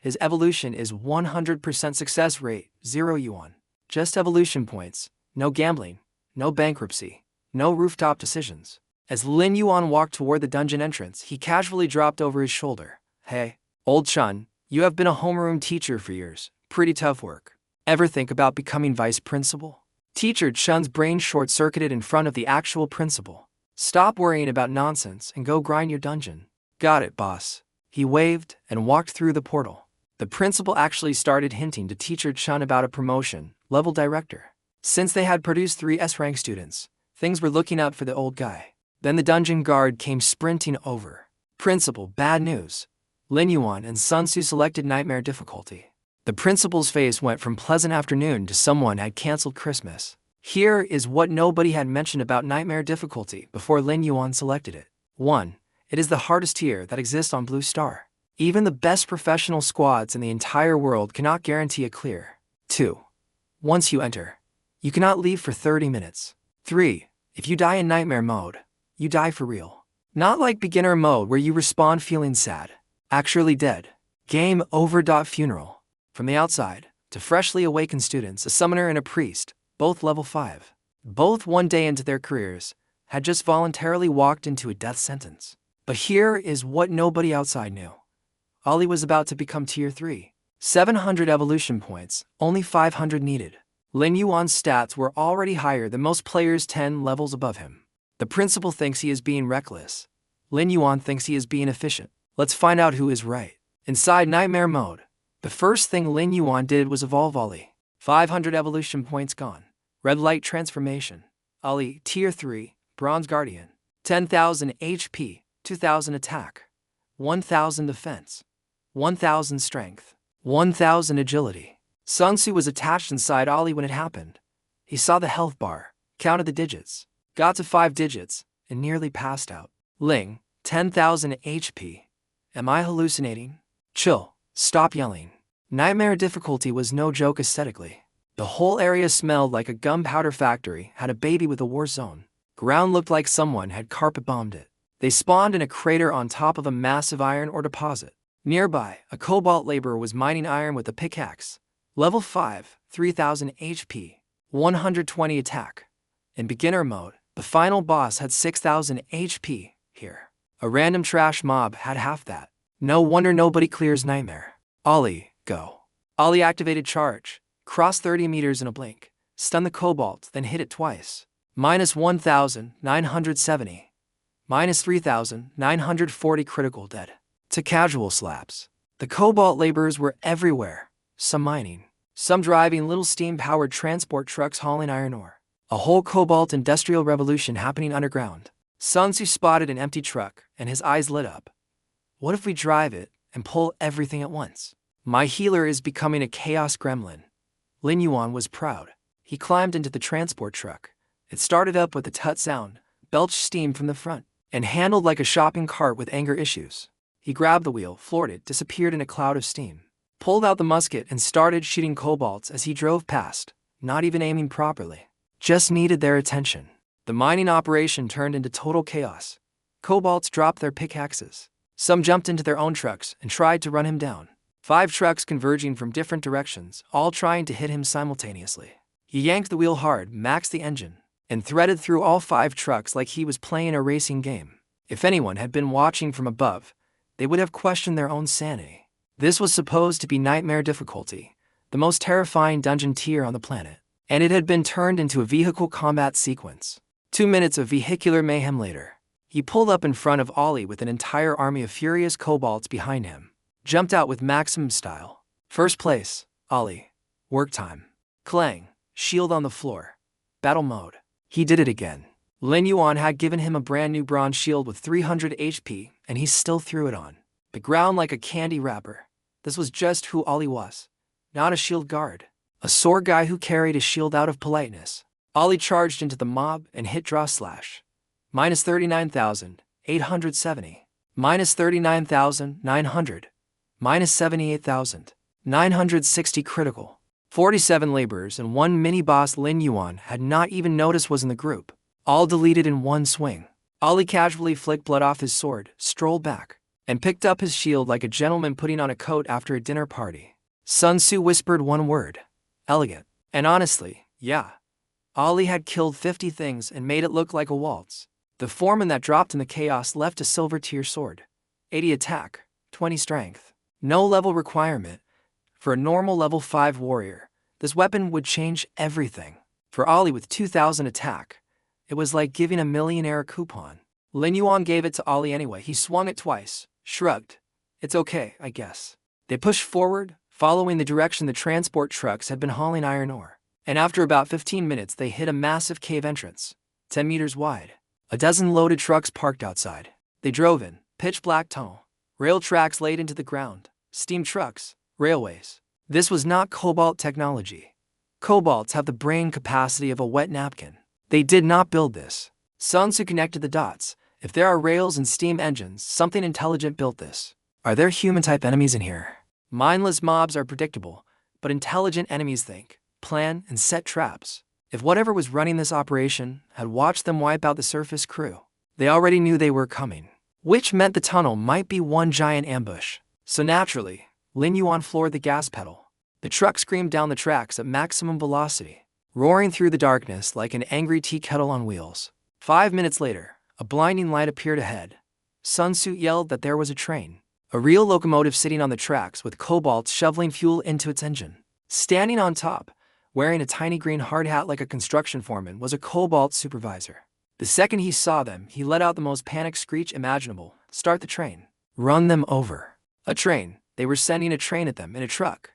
His evolution is 100% success rate, 0 yuan. Just evolution points, no gambling, no bankruptcy, no rooftop decisions. As Lin Yuan walked toward the dungeon entrance, he casually dropped over his shoulder. Hey, old Chun, you have been a homeroom teacher for years. Pretty tough work. Ever think about becoming vice principal? Teacher Chun's brain short-circuited in front of the actual principal. Stop worrying about nonsense and go grind your dungeon. Got it, boss. He waved and walked through the portal. The principal actually started hinting to Teacher Chun about a promotion, level director. Since they had produced 3 S-rank students, things were looking up for the old guy. Then the dungeon guard came sprinting over. Principal, bad news. Lin Yuan and Sun Tzu selected nightmare difficulty. The principal's face went from pleasant afternoon to someone had canceled Christmas. Here is what nobody had mentioned about nightmare difficulty before Lin Yuan selected it. 1. It is the hardest tier that exists on Blue Star. Even the best professional squads in the entire world cannot guarantee a clear. 2. Once you enter, you cannot leave for 30 minutes. 3. If you die in nightmare mode, you die for real. Not like beginner mode where you respawn feeling sad. Actually dead. Game over. Funeral. From the outside, to freshly awakened students, a summoner and a priest, both level 5. Both 1 day into their careers, had just voluntarily walked into a death sentence. But here is what nobody outside knew. Ollie was about to become tier 3. 700 evolution points, only 500 needed. Lin Yuan's stats were already higher than most players 10 levels above him. The principal thinks he is being reckless. Lin Yuan thinks he is being efficient. Let's find out who is right. Inside nightmare mode, the first thing Lin Yuan did was evolve Ollie. 500 evolution points gone. Red light transformation. Ollie, tier 3, bronze guardian. 10,000 HP, 2,000 attack, 1,000 defense, 1,000 strength, 1,000 agility. Sun Tzu was attached inside Ollie when it happened. He saw the health bar, counted the digits, got to 5 digits, and nearly passed out. Ling, 10,000 HP. Am I hallucinating? Chill. Stop yelling. Nightmare difficulty was no joke aesthetically. The whole area smelled like a gunpowder factory had a baby with a war zone. Ground looked like someone had carpet bombed it. They spawned in a crater on top of a massive iron ore deposit. Nearby, a cobalt laborer was mining iron with a pickaxe. Level 5, 3,000 HP, 120 attack. In beginner mode, the final boss had 6,000 HP. Here, a random trash mob had half that. No wonder nobody clears nightmare. Ollie, go. Ollie activated charge, crossed 30 meters in a blink, stunned the cobalt, then hit it twice. Minus 1,970. Minus 3,940 critical dead. To casual slaps. The cobalt laborers were everywhere, some mining, some driving little steam-powered transport trucks hauling iron ore. A whole cobalt industrial revolution happening underground. Sun Tzu spotted an empty truck, and his eyes lit up. What if we drive it and pull everything at once? My healer is becoming a chaos gremlin. Lin Yuan was proud. He climbed into the transport truck. It started up with a tut sound, belched steam from the front, and handled like a shopping cart with anger issues. He grabbed the wheel, floored it, disappeared in a cloud of steam, pulled out the musket and started shooting kobolds as he drove past, not even aiming properly. Just needed their attention. The mining operation turned into total chaos. Kobolds dropped their pickaxes. Some jumped into their own trucks and tried to run him down. 5 trucks converging from different directions, all trying to hit him simultaneously. He yanked the wheel hard, maxed the engine, and threaded through all 5 trucks like he was playing a racing game. If anyone had been watching from above, they would have questioned their own sanity. This was supposed to be nightmare difficulty, the most terrifying dungeon tier on the planet, and it had been turned into a vehicle combat sequence. 2 minutes of vehicular mayhem later, he pulled up in front of Ollie with an entire army of furious kobolds behind him. Jumped out with maximum style. First place, Ollie. Work time. Clang, shield on the floor. Battle mode. He did it again. Lin Yuan had given him a brand new bronze shield with 300 HP, and he still threw it on the ground like a candy wrapper. This was just who Ollie was. Not a shield guard. A sword guy who carried his shield out of politeness. Ollie charged into the mob and hit draw slash. Minus 39,870. Minus 39,900. Minus 78,960 critical. 47 laborers and 1 mini-boss Lin Yuan had not even noticed was in the group. All deleted in one swing. Ollie casually flicked blood off his sword, strolled back, and picked up his shield like a gentleman putting on a coat after a dinner party. Sun Tzu whispered one word. Elegant. And honestly, yeah. Ollie had killed 50 things and made it look like a waltz. The foreman that dropped in the chaos left a silver tier sword. 80 attack, 20 strength. No level requirement. For a normal level 5 warrior, this weapon would change everything. For Ollie with 2,000 attack, it was like giving a millionaire a coupon. Lin Yuan gave it to Ollie anyway. He swung it twice, shrugged. It's okay, I guess. They pushed forward, following the direction the transport trucks had been hauling iron ore. And after about 15 minutes they hit a massive cave entrance, 10 meters wide. A dozen loaded trucks parked outside. They drove in, pitch black tunnel. Rail tracks laid into the ground. Steam trucks, railways. This was not cobalt technology. Kobolds have the brain capacity of a wet napkin. They did not build this. Sun Tzu connected the dots. If there are rails and steam engines, something intelligent built this. Are there human-type enemies in here? Mindless mobs are predictable, but intelligent enemies think, plan, and set traps. If whatever was running this operation had watched them wipe out the surface crew, they already knew they were coming, which meant the tunnel might be one giant ambush. So naturally, Lin Yuan floored the gas pedal. The truck screamed down the tracks at maximum velocity, roaring through the darkness like an angry tea kettle on wheels. 5 minutes later, a blinding light appeared ahead. Sun Tzu yelled that there was a train, a real locomotive sitting on the tracks with kobolds shoveling fuel into its engine. Standing on top, wearing a tiny green hard hat like a construction foreman, was a kobold supervisor. The second he saw them, he let out the most panicked screech imaginable. Start the train. Run them over. A train. They were sending a train at them in a truck.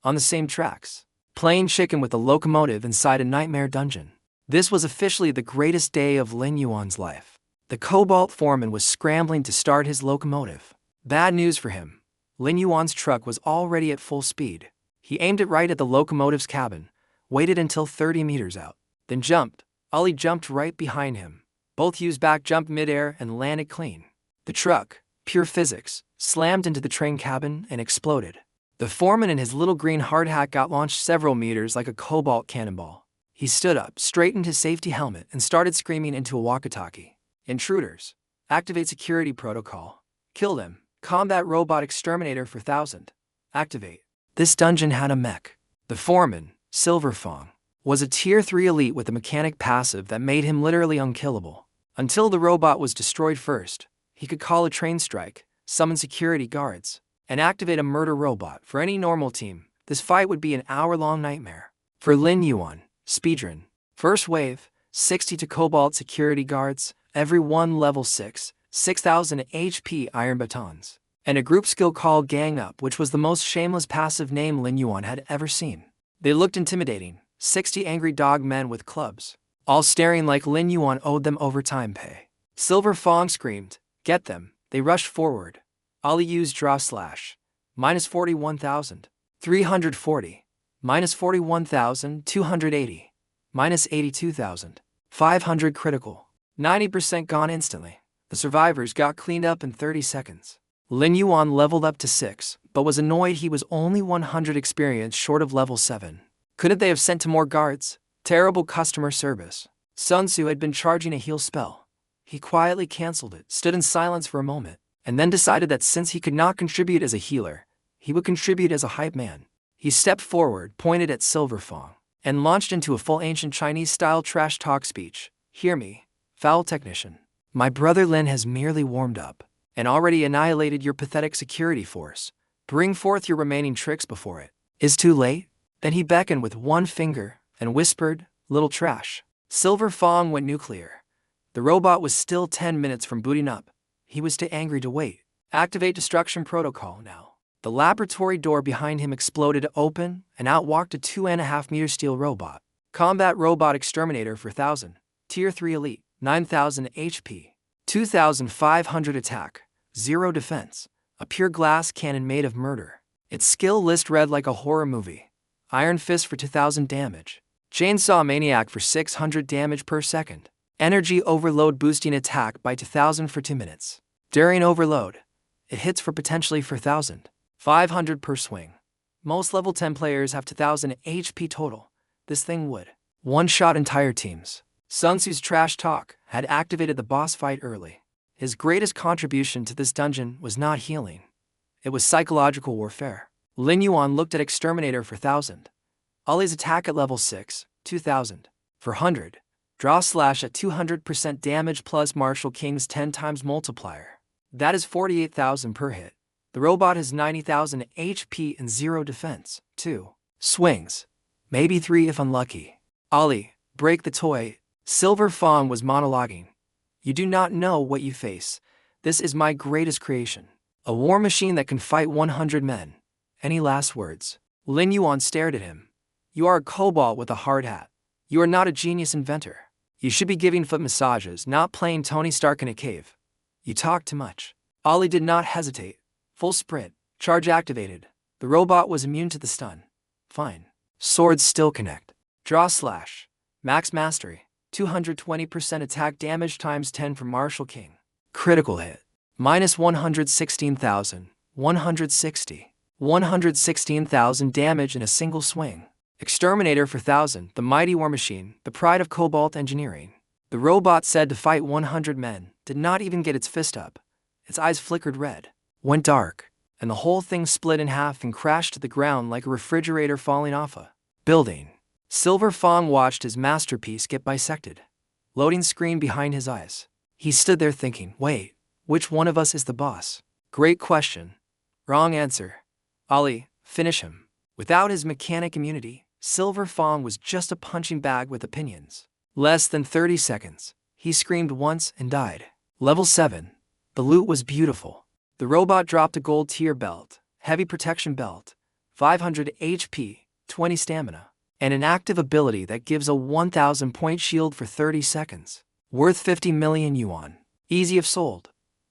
On the same tracks. Playing chicken with a locomotive inside a nightmare dungeon. This was officially the greatest day of Lin Yuan's life. The cobalt foreman was scrambling to start his locomotive. Bad news for him. Lin Yuan's truck was already at full speed. He aimed it right at the locomotive's cabin, waited until 30 meters out, then jumped. Ollie jumped right behind him. Both used back jump midair and landed clean. The truck, pure physics, slammed into the train cabin and exploded. The foreman in his little green hard hat got launched several meters like a cobalt cannonball. He stood up, straightened his safety helmet, and started screaming into a walkie-talkie. Intruders. Activate security protocol. Kill them. Combat robot exterminator for 1,000. Activate. This dungeon had a mech. The foreman, Silver Fong, was a tier 3 elite with a mechanic passive that made him literally unkillable. Until the robot was destroyed first, he could call a train strike, summon security guards, and activate a murder robot. For any normal team, this fight would be an hour-long nightmare. For Lin Yuan, speedrun. First wave, 60 to cobalt security guards, every one level 6, 6,000 HP iron batons, and a group skill called Gang Up, which was the most shameless passive name Lin Yuan had ever seen. They looked intimidating, 60 angry dog men with clubs, all staring like Lin Yuan owed them overtime pay. Silver Fong screamed, "Get them!" They rushed forward. Ollie used draw slash. Minus 41,340. Minus 41,280. Minus 82,500 critical. 90% gone instantly. The survivors got cleaned up in 30 seconds. Lin Yuan leveled up to 6, but was annoyed he was only 100 experience short of level 7. Couldn't they have sent to more guards? Terrible customer service. Sun Tzu had been charging a heal spell. He quietly cancelled it, stood in silence for a moment, and then decided that since he could not contribute as a healer, he would contribute as a hype man. He stepped forward, pointed at Silver Fang, and launched into a full ancient Chinese-style trash talk speech. Hear me, foul technician. My brother Lin has merely warmed up and already annihilated your pathetic security force. Bring forth your remaining tricks before it is too late. Then he beckoned with one finger and whispered, "Little trash." Silver Fang went nuclear. The robot was still 10 minutes from booting up. He was too angry to wait. Activate destruction protocol now. The laboratory door behind him exploded open, and out walked a 2.5-meter steel robot. Combat robot exterminator for 1,000. Tier 3 elite, 9,000 HP. 2,500 attack, 0 defense. A pure glass cannon made of murder. Its skill list read like a horror movie. Iron Fist for 2,000 damage. Chainsaw Maniac for 600 damage per second. Energy Overload boosting attack by 2,000 for 2 minutes. During overload, it hits for potentially 4,000. 500 per swing. Most level 10 players have 2,000 HP total. This thing would one-shot entire teams. Sun Tzu's trash talk had activated the boss fight early. His greatest contribution to this dungeon was not healing. It was psychological warfare. Lin Yuan looked at Exterminator for 1,000. Ollie's attack at level 6, 2,000. For 100. Draw slash at 200% damage plus Martial King's 10 times multiplier. That is 48,000 per hit. The robot has 90,000 HP and 0 defense. 2 swings. Maybe 3 if unlucky. Ollie, break the toy. Silver Fang was monologuing. You do not know what you face. This is my greatest creation. A war machine that can fight 100 men. Any last words? Lin Yuan stared at him. You are a kobold with a hard hat. You are not a genius inventor. You should be giving foot massages, not playing Tony Stark in a cave. You talk too much. Ollie did not hesitate. Full sprint. Charge activated. The robot was immune to the stun. Fine. Swords still connect. Draw slash. Max mastery. 220% attack damage times 10 from Martial King. Critical hit. Minus 116,000. 160. 116,000 damage in a single swing. Exterminator for 1,000. The mighty war machine, the pride of cobalt engineering. The robot said to fight 100 men, did not even get its fist up. Its eyes flickered red, went dark, and the whole thing split in half and crashed to the ground like a refrigerator falling off a building. Silver Fang watched his masterpiece get bisected. Loading screen behind his eyes. He stood there thinking, wait, which one of us is the boss? Great question. Wrong answer. Ollie, finish him. Without his mechanic immunity, Silver Fang was just a punching bag with opinions. Less than 30 seconds. He screamed once and died. Level 7. The loot was beautiful. The robot dropped a gold tier belt, heavy protection belt, 500 HP, 20 stamina, and an active ability that gives a 1,000 point shield for 30 seconds. Worth 50 million yuan. Easy if sold.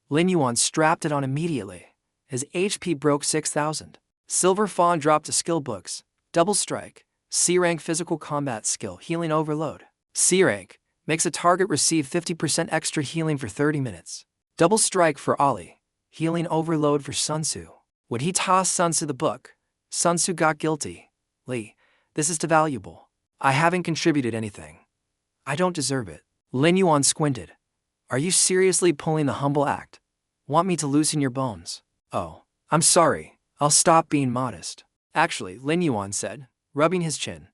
Lin Yuan strapped it on immediately. His HP broke 6,000. Silver Fang dropped to skill books. Double strike. C-rank physical combat skill healing overload. C-rank makes a target receive 50% extra healing for 30 minutes. Double strike for Ollie. Healing overload for Sun Tzu. Would he toss Sun Tzu the book? Sun Tzu got guilty. Li, this is too valuable. I haven't contributed anything. I don't deserve it. Lin Yuan squinted. Are you seriously pulling the humble act? Want me to loosen your bones? Oh, I'm sorry. I'll stop being modest. Actually, Lin Yuan said, rubbing his chin.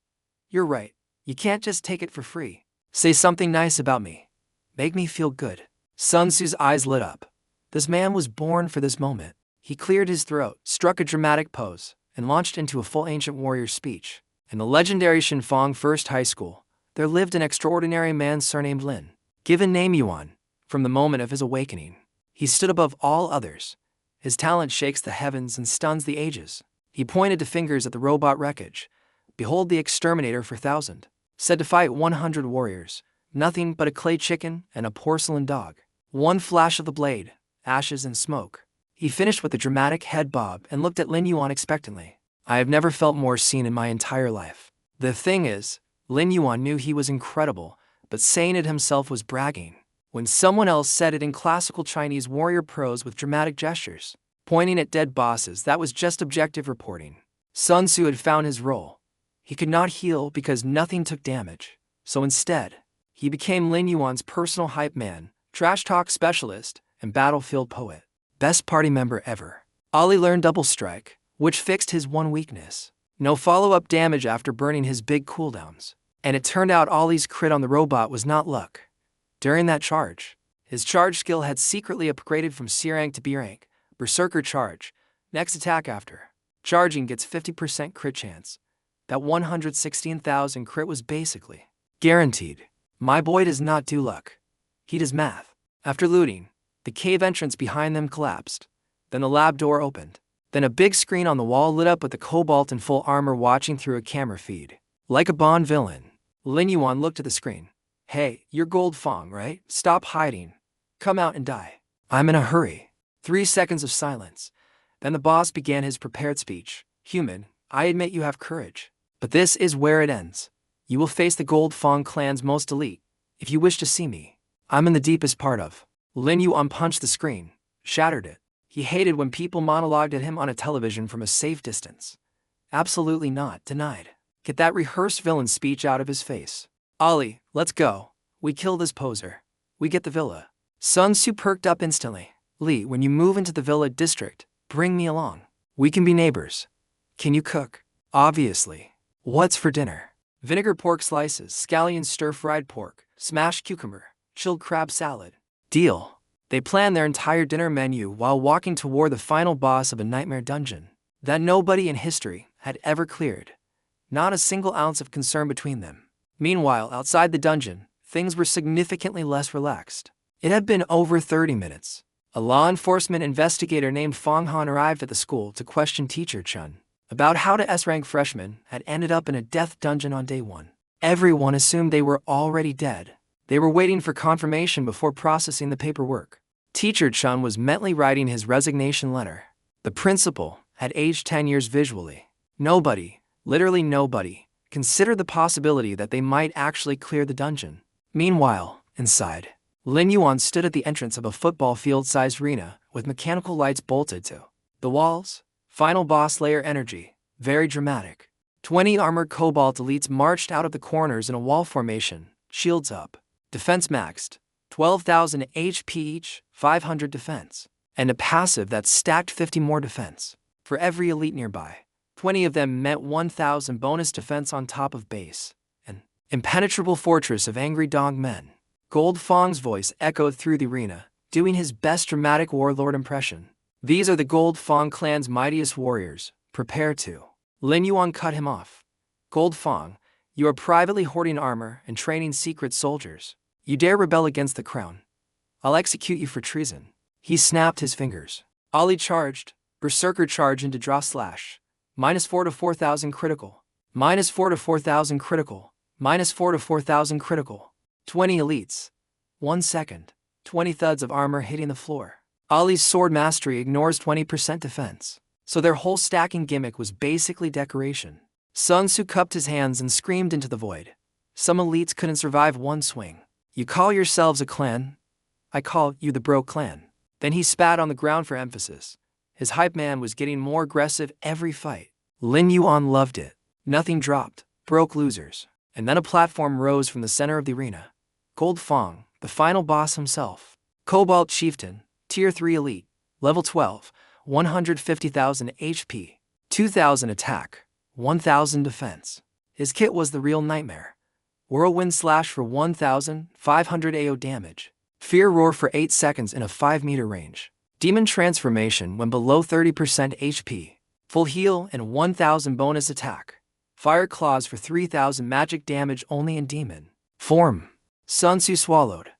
You're right. You can't just take it for free. Say something nice about me. Make me feel good. Sun Tzu's eyes lit up. This man was born for this moment. He cleared his throat, struck a dramatic pose, and launched into a full ancient warrior speech. In the legendary Shinfang First High School, there lived an extraordinary man surnamed Lin, given name Yuan. From the moment of his awakening, he stood above all others. His talent shakes the heavens and stuns the ages. He pointed to fingers at the robot wreckage. Behold the exterminator for 1,000. Said to fight 100 warriors. Nothing but a clay chicken and a porcelain dog. One flash of the blade, ashes and smoke. He finished with a dramatic head bob and looked at Lin Yuan expectantly. I have never felt more seen in my entire life. The thing is, Lin Yuan knew he was incredible, but saying it himself was bragging. when someone else said it in classical Chinese warrior prose with dramatic gestures, pointing at dead bosses. That was just objective reporting. Sun Tzu had found his role. He could not heal because nothing took damage. So instead, he became Lin Yuan's personal hype man, trash talk specialist, and battlefield poet. Best party member ever. Ali learned double strike, which fixed his one weakness. No follow-up damage after burning his big cooldowns. And it turned out Ali's crit on the robot was not luck. During that charge, his charge skill had secretly upgraded from C rank to B rank, Berserker Charge. Next attack after charging gets 50% crit chance. That 116,000 crit was basically guaranteed. My boy does not do luck. He does math. After looting, the cave entrance behind them collapsed. Then the lab door opened. Then a big screen on the wall lit up with the Cobalt in full armor watching through a camera feed. Like a Bond villain, Lin Yuan looked at the screen. Hey, you're Gold Fong, right? Stop hiding. Come out and die. I'm in a hurry. 3 seconds of silence. Then the boss began his prepared speech. Human, I admit you have courage. But this is where it ends. You will face the Gold Fong clan's most elite. If you wish to see me, I'm in the deepest part of. Lin Yuan punched the screen, shattered it. He hated when people monologued at him on a television from a safe distance. Absolutely not, denied. Get that rehearsed villain speech out of his face. Ali, let's go. We kill this poser. We get the villa. Sun Tzu perked up instantly. Li, when you move into the villa district, bring me along. We can be neighbors. Can you cook? Obviously. What's for dinner? Vinegar pork slices, scallion stir-fried pork, smashed cucumber, chilled crab salad. Deal. They planned their entire dinner menu while walking toward the final boss of a nightmare dungeon that nobody in history had ever cleared. Not a single ounce of concern between them. Meanwhile, outside the dungeon, things were significantly less relaxed. It had been over 30 minutes. A law enforcement investigator named Fong Han arrived at the school to question teacher Chun about how the S-rank freshmen had ended up in a death dungeon on day 1. Everyone assumed they were already dead. They were waiting for confirmation before processing the paperwork. Teacher Chun was mentally writing his resignation letter. The principal had aged 10 years visually. Nobody, literally nobody, considered the possibility that they might actually clear the dungeon. Meanwhile, inside, Lin Yuan stood at the entrance of a football field-sized arena with mechanical lights bolted to the walls. Final boss layer energy, very dramatic. 20 armored Cobalt elites marched out of the corners in a wall formation, shields up. Defense maxed, 12,000 HP each, 500 defense. And a passive that stacked 50 more defense. For every elite nearby, 20 of them meant 1,000 bonus defense on top of base. An impenetrable fortress of angry dog men. Gold Fong's voice echoed through the arena, doing his best dramatic warlord impression. These are the Gold Fong clan's mightiest warriors. Prepare to. Lin Yuan cut him off. Gold Fong, you are privately hoarding armor and training secret soldiers. You dare rebel against the crown. I'll execute you for treason. He snapped his fingers. Ali charged. Berserker charge into draw slash. -4 to 4,000 critical. -4 to 4,000 critical. -4 to 4,000 critical. 20 elites. 1 second. 20 thuds of armor hitting the floor. Ali's sword mastery ignores 20% defense. So their whole stacking gimmick was basically decoration. Sun Tzu cupped his hands and screamed into the void. Some elites couldn't survive one swing. You call yourselves a clan? I call you the Bro Clan. Then he spat on the ground for emphasis. His hype man was getting more aggressive every fight. Lin Yuan loved it. Nothing dropped. Broke losers. And then a platform rose from the center of the arena. Gold Fong, the final boss himself. Cobalt Chieftain, Tier 3 Elite, Level 12, 150,000 HP, 2,000 attack, 1,000 defense. His kit was the real nightmare. Whirlwind Slash for 1,500 AO damage. Fear Roar for 8 seconds in a 5-meter range. Demon Transformation when below 30% HP. Full heal and 1,000 bonus attack. Fire Claws for 3,000 magic damage only in demon form. Sun Tzu swallowed.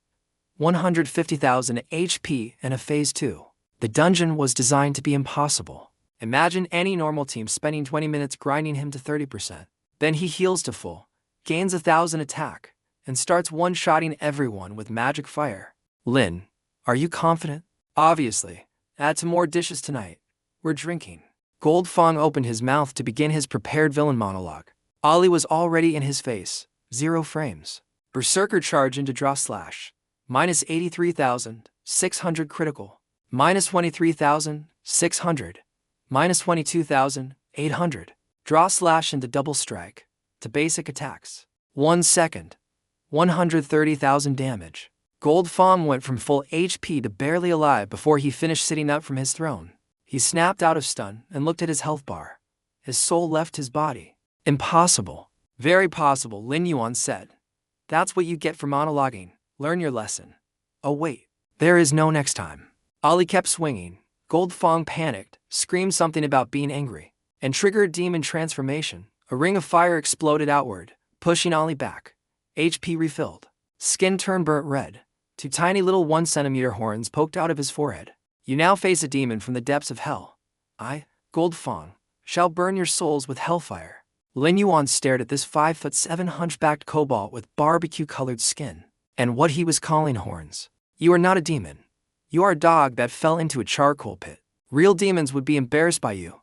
150,000 HP and a Phase 2. The dungeon was designed to be impossible. Imagine any normal team spending 20 minutes grinding him to 30%. Then he heals to full, gains 1,000 attack, and starts one-shotting everyone with magic fire. Lin, are you confident? Obviously. Add some more dishes tonight. We're drinking. Gold Fong opened his mouth to begin his prepared villain monologue. Ali was already in his face. 0 frames. Berserker charge into draw slash. minus 83,600 critical, minus 23,600, minus 22,800. Draw slash into double strike. To basic attacks. 1 second. 130,000 damage. Gold Fong went from full HP to barely alive before he finished sitting up from his throne. He snapped out of stun and looked at his health bar. His soul left his body. Impossible. Very possible, Lin Yuan said. That's what you get for monologuing. Learn your lesson. Oh wait, there is no next time. Ali kept swinging. Gold Fong panicked, screamed something about being angry, and triggered demon transformation. A ring of fire exploded outward, pushing Ali back. HP refilled. Skin turned burnt red. 2 tiny little 1 centimeter horns poked out of his forehead. You now face a demon from the depths of hell. I, Gold Fong, shall burn your souls with hellfire. Lin Yuan stared at this 5'7" hunchbacked kobold with barbecue-colored skin, and what he was calling horns. You are not a demon. You are a dog that fell into a charcoal pit. Real demons would be embarrassed by you.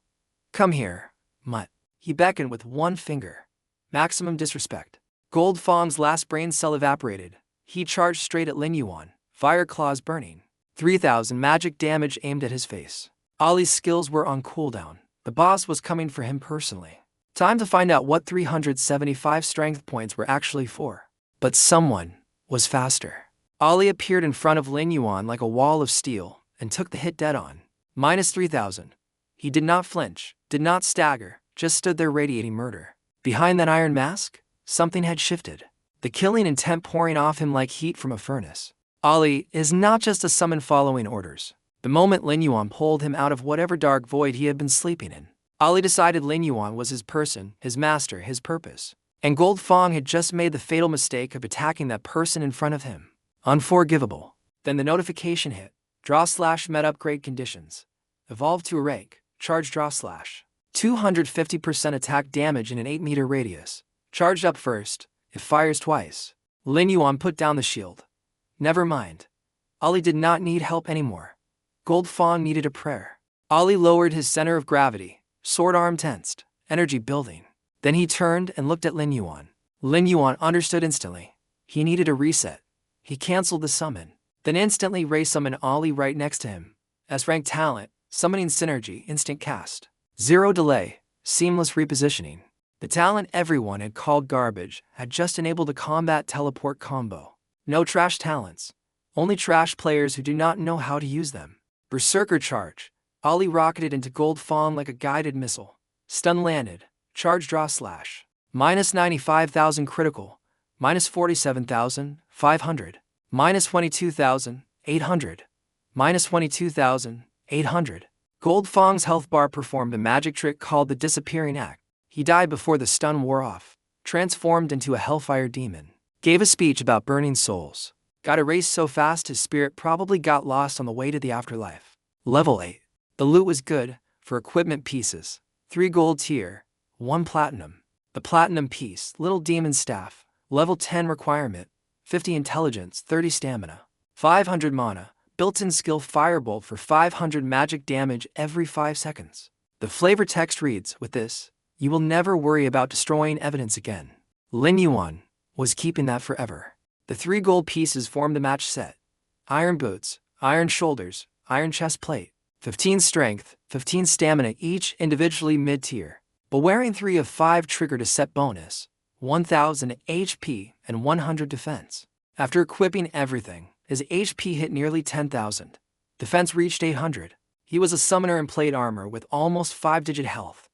Come here, mutt. He beckoned with 1 finger. Maximum disrespect. Gold Fong's last brain cell evaporated. He charged straight at Lin Yuan, fire claws burning. 3,000 magic damage aimed at his face. Ali's skills were on cooldown. The boss was coming for him personally. Time to find out what 375 strength points were actually for. But someone was faster. Ali appeared in front of Lin Yuan like a wall of steel and took the hit dead on. Minus 3,000. He did not flinch, did not stagger, just stood there radiating murder. Behind that iron mask, something had shifted. The killing intent pouring off him like heat from a furnace. Ali is not just a summon following orders. The moment Lin Yuan pulled him out of whatever dark void he had been sleeping in, Ali decided Lin Yuan was his person, his master, his purpose. And Gold Fong had just made the fatal mistake of attacking that person in front of him. Unforgivable. Then the notification hit. Draw slash met upgrade conditions. Evolve to a rank. Charge draw slash. 250% attack damage in an 8-meter radius. Charged up first. It fires twice. Lin Yuan put down the shield. Never mind. Ali did not need help anymore. Gold Fong needed a prayer. Ali lowered his center of gravity. Sword arm tensed. Energy building. Then he turned and looked at Lin Yuan. Lin Yuan understood instantly. He needed a reset. He canceled the summon. Then instantly re-summoned Ali right next to him. S-rank talent. Summoning synergy. Instant cast. 0 delay. Seamless repositioning. The talent everyone had called garbage had just enabled a combat teleport combo. No trash talents. Only trash players who do not know how to use them. Berserker charge. Ali rocketed into Gold Fong like a guided missile. Stun landed. Charge draw slash. Minus 95,000 critical. Minus 47,500. Minus 22,800. Minus 22,800. Gold Fong's health bar performed a magic trick called the disappearing act. He died before the stun wore off. Transformed into a hellfire demon. Gave a speech about burning souls. Got erased so fast his spirit probably got lost on the way to the afterlife. Level 8. The loot was good, for equipment pieces. 3 gold tier, 1 platinum. The platinum piece, little demon staff, level 10 requirement, 50 intelligence, 30 stamina, 500 mana, built-in skill firebolt for 500 magic damage every 5 seconds. The flavor text reads, with this, you will never worry about destroying evidence again. Lin Yuan was keeping that forever. The 3 gold pieces formed the match set. Iron boots, iron shoulders, iron chest plate, 15 strength, 15 stamina each individually mid-tier, but wearing 3 of 5 triggered a set bonus, 1000 HP and 100 defense. After equipping everything, his HP hit nearly 10,000. Defense reached 800. He was a summoner in plate armor with almost 5-digit health.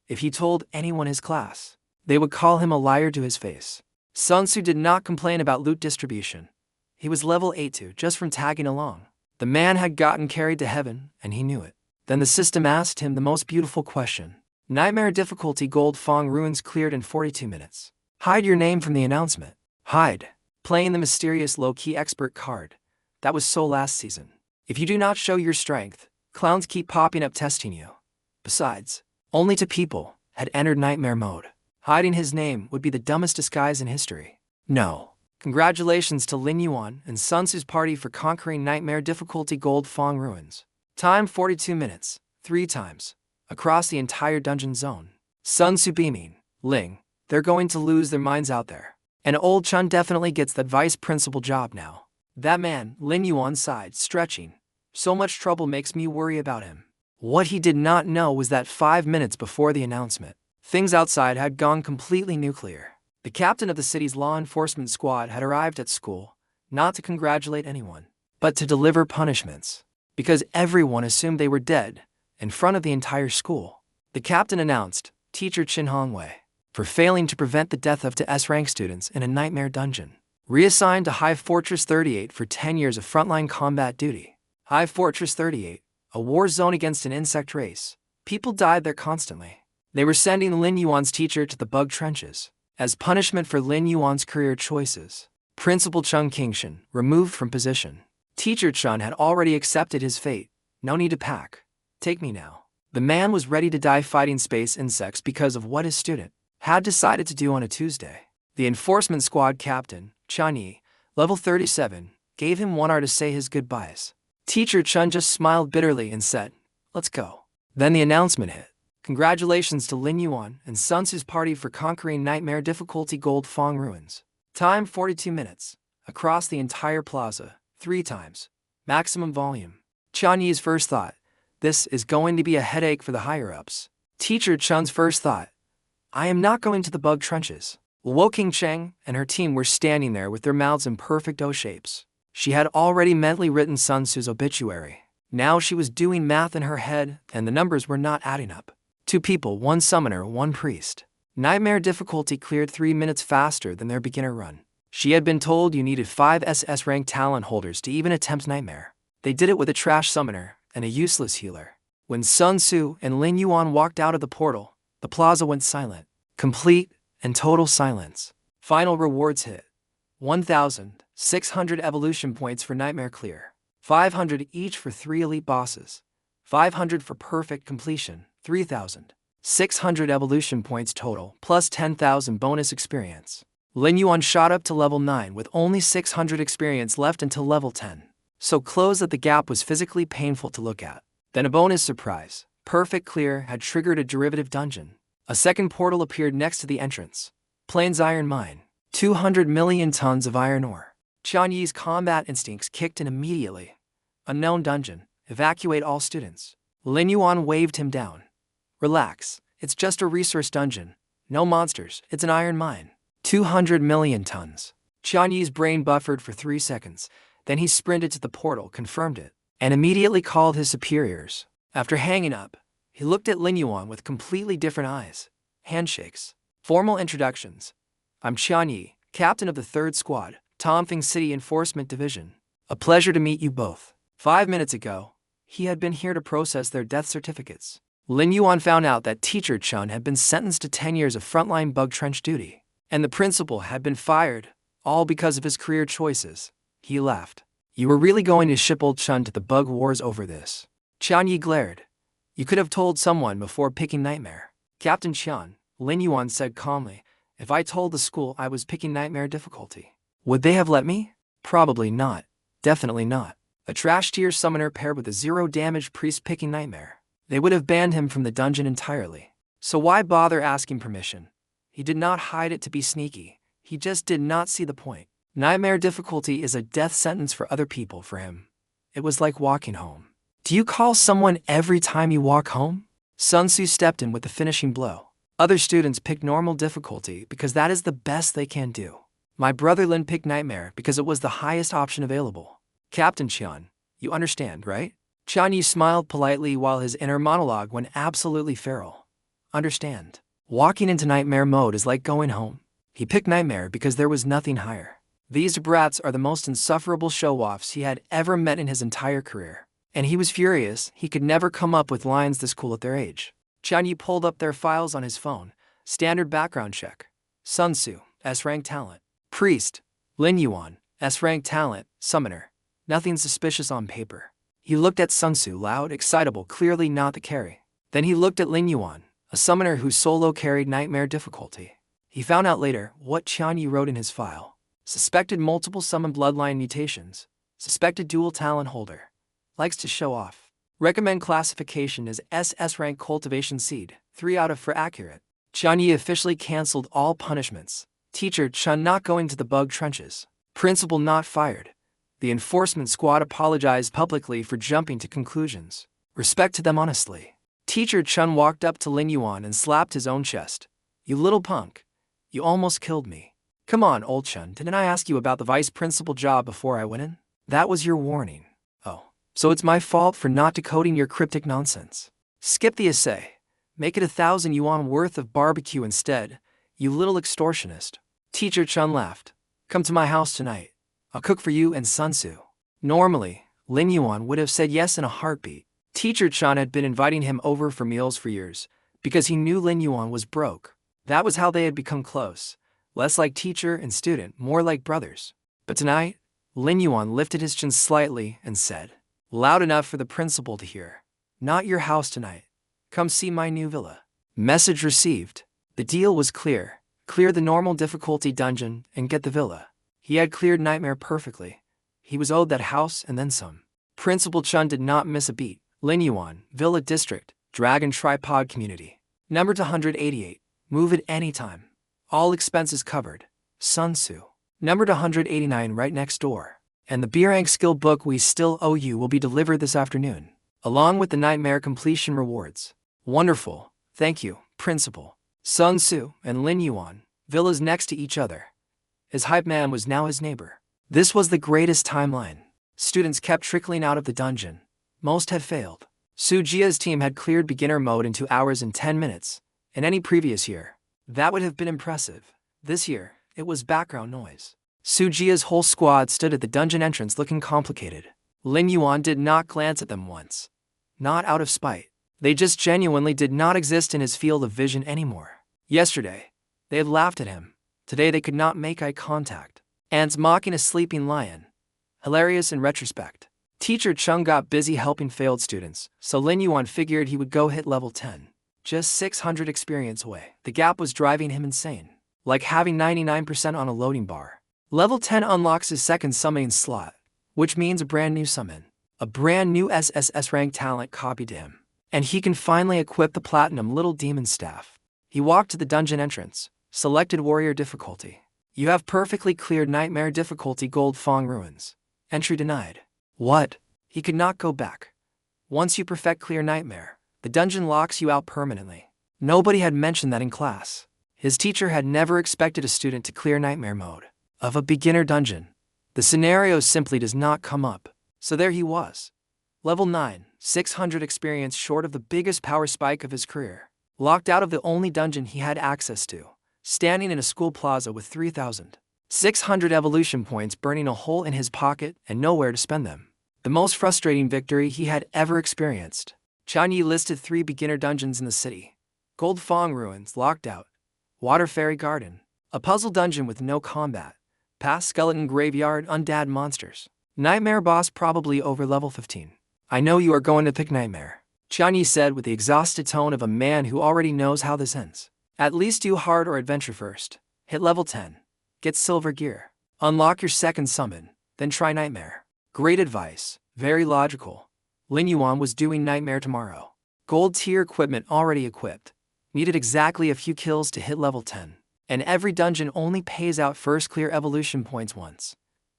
If he told anyone his class, they would call him a liar to his face. Sun Tzu did not complain about loot distribution. He was level 82 just from tagging along. The man had gotten carried to heaven, and he knew it. Then the system asked him the most beautiful question. Nightmare difficulty Gold Fong ruins cleared in 42 minutes. Hide your name from the announcement. Hide. Playing the mysterious low-key expert card. That was so last season. If you do not show your strength, clowns keep popping up testing you. Besides, only 2 people had entered nightmare mode. Hiding his name would be the dumbest disguise in history. No. Congratulations to Lin Yuan and Sun Tzu's party for conquering nightmare difficulty Gold Fong ruins. Time 42 minutes, 3 times, across the entire dungeon zone. Sun Tzu beaming. Ling, they're going to lose their minds out there. And old Chun definitely gets that vice principal job now. That man, Lin Yuan sighed, stretching. So much trouble makes me worry about him. What he did not know was that 5 minutes before the announcement, things outside had gone completely nuclear. The captain of the city's law enforcement squad had arrived at school, not to congratulate anyone, but to deliver punishments. Because everyone assumed they were dead, in front of the entire school. The captain announced, Teacher Chin Hongwei, for failing to prevent the death of SS-rank students in a nightmare dungeon. Reassigned to High Fortress 38 for 10 years of frontline combat duty. High Fortress 38, a war zone against an insect race. People died there constantly. They were sending Lin Yuan's teacher to the bug trenches, as punishment for Lin Yuan's career choices. Principal Chung Kingshan, removed from position. Teacher Chun had already accepted his fate. No need to pack. Take me now. The man was ready to die fighting space insects because of what his student had decided to do on a Tuesday. The enforcement squad captain, Chan Yi, level 37, gave him 1 hour to say his goodbyes. Teacher Chun just smiled bitterly and said, let's go. Then the announcement hit. Congratulations to Lin Yuan and Sun Tzu's party for conquering Nightmare Difficulty Gold Fong Ruins. Time 42 minutes. Across the entire plaza, 3 times. Maximum volume. Chan Yi's first thought, this is going to be a headache for the higher-ups. Teacher Chun's first thought, I am not going to the bug trenches. Woking Cheng and her team were standing there with their mouths in perfect O shapes. She had already mentally written Sun Tzu's obituary. Now she was doing math in her head, and the numbers were not adding up. 2 people, 1 summoner, 1 priest. Nightmare difficulty cleared 3 minutes faster than their beginner run. She had been told you needed 5 SS-rank talent holders to even attempt Nightmare. They did it with a trash summoner and a useless healer. When Sun Tzu and Lin Yuan walked out of the portal, the plaza went silent. Complete and total silence. Final rewards hit. 1,600 evolution points for Nightmare Clear. 500 each for 3 elite bosses. 500 for perfect completion. 3,600 evolution points total, plus 10,000 bonus experience. Lin Yuan shot up to level 9 with only 600 experience left until level 10. So close that the gap was physically painful to look at. Then a bonus surprise. Perfect Clear had triggered a derivative dungeon. A second portal appeared next to the entrance. Plains Iron Mine. 200 million tons of iron ore. Chan Yi's combat instincts kicked in immediately. Unknown dungeon. Evacuate all students. Lin Yuan waved him down. Relax. It's just a resource dungeon. No monsters. It's an iron mine. 200 million tons. Chan Yi's brain buffered for 3 seconds. Then he sprinted to the portal, confirmed it, and immediately called his superiors. After hanging up, he looked at Lin Yuan with completely different eyes. Handshakes. Formal introductions. I'm Chan Yi, captain of the 3rd Squad, Tomfing City Enforcement Division. A pleasure to meet you both. 5 minutes ago, he had been here to process their death certificates. Lin Yuan found out that Teacher Chun had been sentenced to 10 years of frontline bug trench duty, and the principal had been fired, all because of his career choices. He laughed. You were really going to ship old Chun to the bug wars over this? Chan Yi glared. You could have told someone before picking Nightmare. Captain Chun, Lin Yuan said calmly, if I told the school I was picking Nightmare difficulty, would they have let me? Probably not. Definitely not. A trash tier summoner paired with a 0 damage priest picking Nightmare. They would have banned him from the dungeon entirely. So why bother asking permission? He did not hide it to be sneaky. He just did not see the point. Nightmare difficulty is a death sentence for other people. For him, it was like walking home. Do you call someone every time you walk home? Sun Tzu stepped in with the finishing blow. Other students picked normal difficulty because that is the best they can do. My brother Lin picked Nightmare because it was the highest option available. Captain Qian, you understand, right? Chan Yi smiled politely while his inner monologue went absolutely feral. Understand. Walking into Nightmare mode is like going home. He picked Nightmare because there was nothing higher. These brats are the most insufferable show-offs he had ever met in his entire career. And he was furious he could never come up with lines this cool at their age. Chan Yi pulled up their files on his phone. Standard background check. Sun Tzu, S-rank talent. Priest, Lin Yuan, S-rank talent, summoner. Nothing suspicious on paper. He looked at Sun Tzu, loud, excitable, clearly not the carry. Then he looked at Lin Yuan, a summoner who solo carried Nightmare difficulty. He found out later what Chan Yi wrote in his file. Suspected multiple summon bloodline mutations. Suspected dual talent holder. Likes to show off. Recommend classification as SS-rank cultivation seed. 3 out of 4 accurate. Chan Yi officially cancelled all punishments. Teacher Chun not going to the bug trenches. Principal not fired. The enforcement squad apologized publicly for jumping to conclusions. Respect to them honestly. Teacher Chun walked up to Lin Yuan and slapped his own chest. You little punk. You almost killed me. Come on, old Chun, didn't I ask you about the vice principal job before I went in? That was your warning. Oh, so it's my fault for not decoding your cryptic nonsense. Skip the essay. Make it 1,000 yuan worth of barbecue instead, you little extortionist. Teacher Chun laughed. Come to my house tonight. I'll cook for you and Sun Tzu. Normally, Lin Yuan would have said yes in a heartbeat. Teacher Chun had been inviting him over for meals for years, because he knew Lin Yuan was broke. That was how they had become close, less like teacher and student, more like brothers. But tonight, Lin Yuan lifted his chin slightly and said, loud enough for the principal to hear, not your house tonight. Come see my new villa. Message received. The deal was clear. Clear the normal difficulty dungeon and get the villa. He had cleared Nightmare perfectly. He was owed that house and then some. Principal Chun did not miss a beat. Lin Yuan, Villa District, Dragon Tripod Community. Number 288. Move at any time. All expenses covered. Sun Tzu. Number 189 right next door. And the B-rank skill book we still owe you will be delivered this afternoon, along with the Nightmare completion rewards. Wonderful. Thank you, Principal. Sun Tzu and Lin Yuan, villas next to each other. His hype man was now his neighbor. This was the greatest timeline. Students kept trickling out of the dungeon. Most had failed. Su Jia's team had cleared beginner mode in 2 hours and 10 minutes. In any previous year, that would have been impressive. This year, it was background noise. Su Jia's whole squad stood at the dungeon entrance looking complicated. Lin Yuan did not glance at them once. Not out of spite. They just genuinely did not exist in his field of vision anymore. Yesterday, they had laughed at him. Today they could not make eye contact. Ants mocking a sleeping lion. Hilarious in retrospect. Teacher Chung got busy helping failed students, so Lin Yuan figured he would go hit level 10. Just 600 experience away. The gap was driving him insane. Like having 99% on a loading bar. Level 10 unlocks his second summoning slot, which means a brand new summon. A brand new SSS-rank talent copied to him. And he can finally equip the platinum little demon staff. He walked to the dungeon entrance, selected warrior difficulty. You have perfectly cleared nightmare difficulty Gold Fong Ruins. Entry denied. What? He could not go back. Once you perfect clear nightmare, the dungeon locks you out permanently. Nobody had mentioned that in class. His teacher had never expected a student to clear nightmare mode of a beginner dungeon. The scenario simply does not come up. So there he was. Level 9, 600 experience short of the biggest power spike of his career. Locked out of the only dungeon he had access to. Standing in a school plaza with 3,600 evolution points burning a hole in his pocket and nowhere to spend them. The most frustrating victory he had ever experienced. Chan Yi listed 3 beginner dungeons in the city. Gold Fong Ruins, locked out. Water Fairy Garden. A puzzle dungeon with no combat. Past Skeleton Graveyard, undead monsters. Nightmare boss probably over level 15. I know you are going to pick Nightmare, Chan Yi said with the exhausted tone of a man who already knows how this ends. At least do hard or adventure first. Hit level 10. Get silver gear. Unlock your second summon, then try Nightmare. Great advice, very logical. Lin Yuan was doing Nightmare tomorrow. Gold tier equipment already equipped. Needed exactly a few kills to hit level 10. And every dungeon only pays out first clear evolution points once.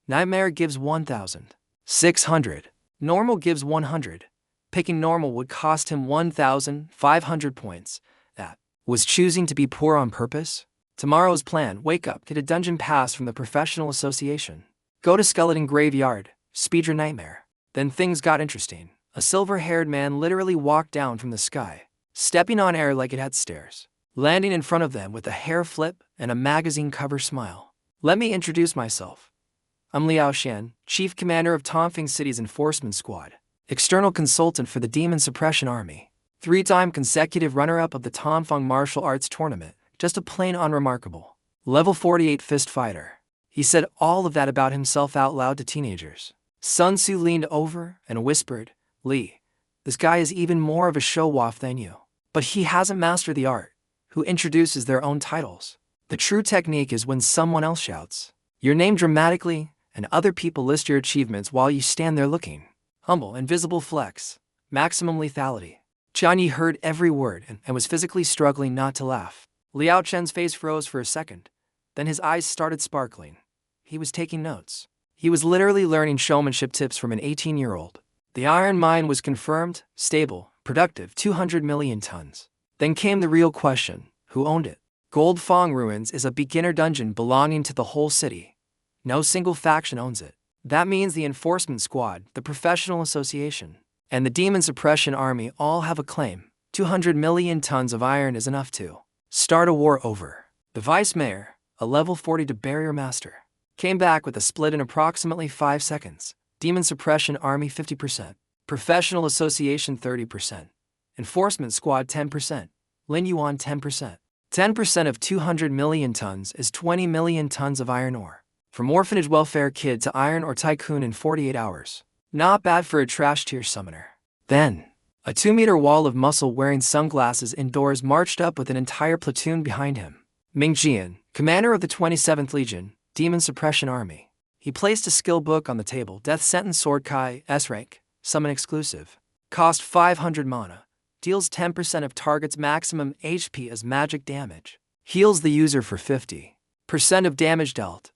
Nightmare gives 1,600. Normal gives 100. Picking normal would cost him 1,500 points. That was choosing to be poor on purpose? Tomorrow's plan, wake up, get a dungeon pass from the professional association. Go to Skeleton Graveyard, speed your Nightmare. Then things got interesting. A silver-haired man literally walked down from the sky, stepping on air like it had stairs, landing in front of them with a hair flip and a magazine cover smile. Let me introduce myself. I'm Liao Xian, Chief Commander of Tongfeng City's Enforcement Squad, external consultant for the Demon Suppression Army, 3-time consecutive runner-up of the Tongfeng Martial Arts Tournament, just a plain unremarkable. Level 48 fist fighter. He said all of that about himself out loud to teenagers. Sun Tzu leaned over and whispered, Li, this guy is even more of a show-off than you. But he hasn't mastered the art. Who introduces their own titles? The true technique is when someone else shouts your name dramatically and other people list your achievements while you stand there looking. Humble, invisible flex. Maximum lethality. Chan Yi heard every word and was physically struggling not to laugh. Liao Chen's face froze for a second. Then his eyes started sparkling. He was taking notes. He was literally learning showmanship tips from an 18-year-old. The iron mine was confirmed, stable, productive, 200 million tons. Then came the real question: who owned it? Gold Fong Ruins is a beginner dungeon belonging to the whole city. No single faction owns it. That means the enforcement squad, the professional association, and the demon suppression army all have a claim. 200 million tons of iron is enough to start a war over. The vice mayor, a level 40 barrier master, came back with a split in approximately 5 seconds. Demon suppression army 50%, professional association 30%, enforcement squad 10%, Lin Yuan 10%. 10% of 200 million tons is 20 million tons of iron ore. From orphanage welfare kid to iron ore tycoon in 48 hours. Not bad for a trash tier summoner. Then, a 2-meter wall of muscle wearing sunglasses indoors marched up with an entire platoon behind him. Ming Jian, commander of the 27th Legion, Demon Suppression Army. He placed a skill book on the table. Death Sentence Sword Kai, S-rank, summon exclusive. Cost 500 mana. Deals 10% of target's maximum HP as magic damage. Heals the user for 50% of damage dealt.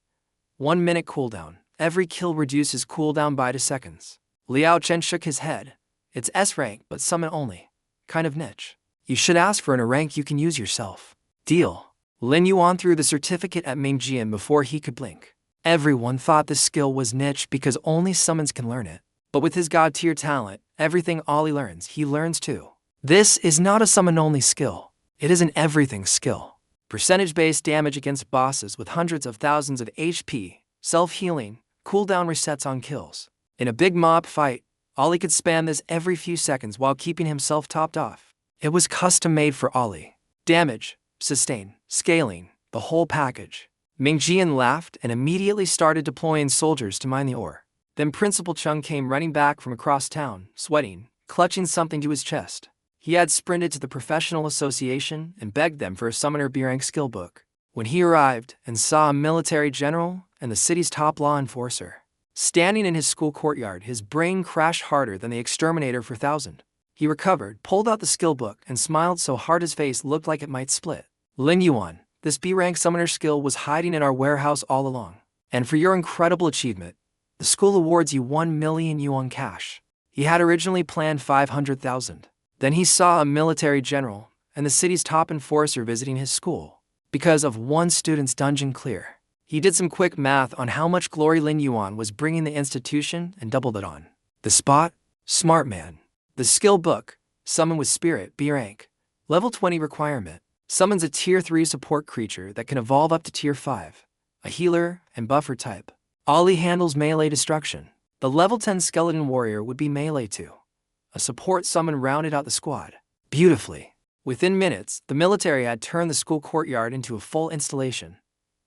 1 minute cooldown. Every kill reduces cooldown by 2 seconds. Liao Chen shook his head. It's S-rank, but summon only. Kind of niche. You should ask for a rank you can use yourself. Deal. Lin Yuan threw the certificate at Ming Jian before he could blink. Everyone thought this skill was niche because only summons can learn it. But with his god-tier talent, everything Ollie learns, he learns too. This is not a summon-only skill. It is an everything skill. Percentage-based damage against bosses with hundreds of thousands of HP, self-healing, cooldown resets on kills. In a big mob fight, Ollie could spam this every few seconds while keeping himself topped off. It was custom-made for Ollie. Damage, sustain, scaling, the whole package. Ming Jian laughed and immediately started deploying soldiers to mine the ore. Then Principal Chung came running back from across town, sweating, clutching something to his chest. He had sprinted to the professional association and begged them for a summoner B-rank skill book. When he arrived and saw a military general and the city's top law enforcer standing in his school courtyard, his brain crashed harder than the exterminator for 1000. He recovered, pulled out the skill book, and smiled so hard his face looked like it might split. Lin Yuan, this B-rank summoner skill was hiding in our warehouse all along. And for your incredible achievement, the school awards you 1 million yuan cash. He had originally planned 500,000. Then he saw a military general and the city's top enforcer visiting his school. Because of one student's dungeon clear, he did some quick math on how much glory Lin Yuan was bringing the institution and doubled it on the spot. Smart man. The skill book, Summon with Spirit, B-rank, level 20 requirement, summons a tier 3 support creature that can evolve up to tier 5, a healer and buffer type. Ollie handles melee destruction. The level 10 skeleton warrior would be melee too. A support summon rounded out the squad beautifully. Within minutes, the military had turned the school courtyard into a full installation.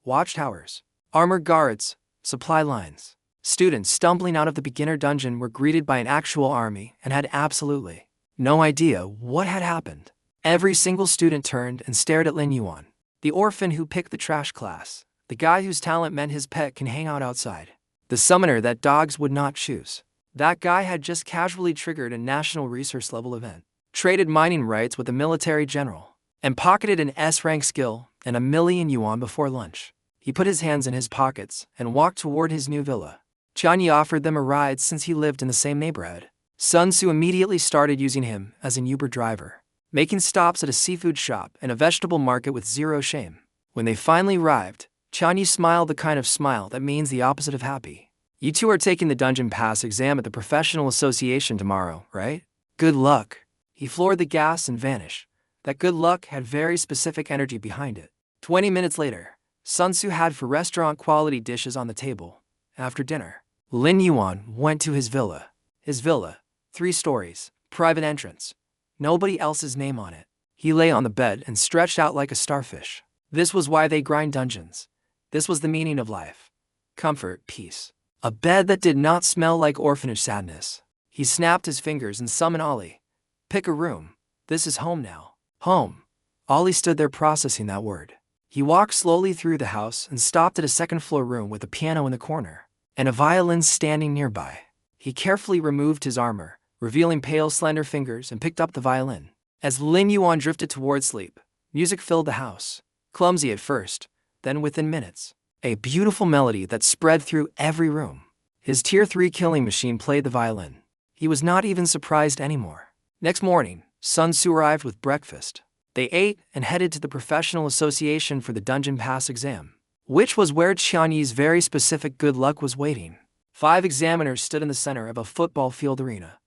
Watchtowers, armored guards, supply lines. Students stumbling out of the beginner dungeon were greeted by an actual army and had absolutely no idea what had happened. Every single student turned and stared at Lin Yuan, the orphan who picked the trash class, the guy whose talent meant his pet can hang out outside, the summoner that dogs would not choose. That guy had just casually triggered a national resource level event, traded mining rights with a military general, and pocketed an S-rank skill and 1 million yuan before lunch. He put his hands in his pockets and walked toward his new villa. Chanyi offered them a ride since he lived in the same neighborhood. Sun Tzu immediately started using him as an Uber driver, making stops at a seafood shop and a vegetable market with zero shame. When they finally arrived, Chanyi smiled the kind of smile that means the opposite of happy. You two are taking the dungeon pass exam at the professional association tomorrow, right? Good luck. He floored the gas and vanished. That good luck had very specific energy behind it. 20 minutes later, Sun Tzu had for restaurant quality dishes on the table. After dinner, Lin Yuan went to his villa. His villa, 3 stories, private entrance. Nobody else's name on it. He lay on the bed and stretched out like a starfish. This was why they grind dungeons. This was the meaning of life. Comfort, peace. A bed that did not smell like orphanage sadness. He snapped his fingers and summoned Ollie. Pick a room. This is home now. Home. Ollie stood there processing that word. He walked slowly through the house and stopped at a second-floor room with a piano in the corner and a violin standing nearby. He carefully removed his armor, revealing pale, slender fingers, and picked up the violin. As Lin Yuan drifted toward sleep, music filled the house. Clumsy at first, then within minutes, a beautiful melody that spread through every room. His Tier 3 killing machine played the violin. He was not even surprised anymore. Next morning, Sun Tzu arrived with breakfast. They ate and headed to the Professional Association for the Dungeon Pass exam, which was where Qianyi's very specific good luck was waiting. 5 examiners stood in the center of a football field arena,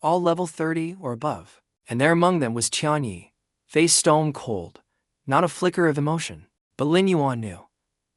all level 30 or above, and there among them was Qianyi, face stone cold, not a flicker of emotion. But Lin Yuan knew.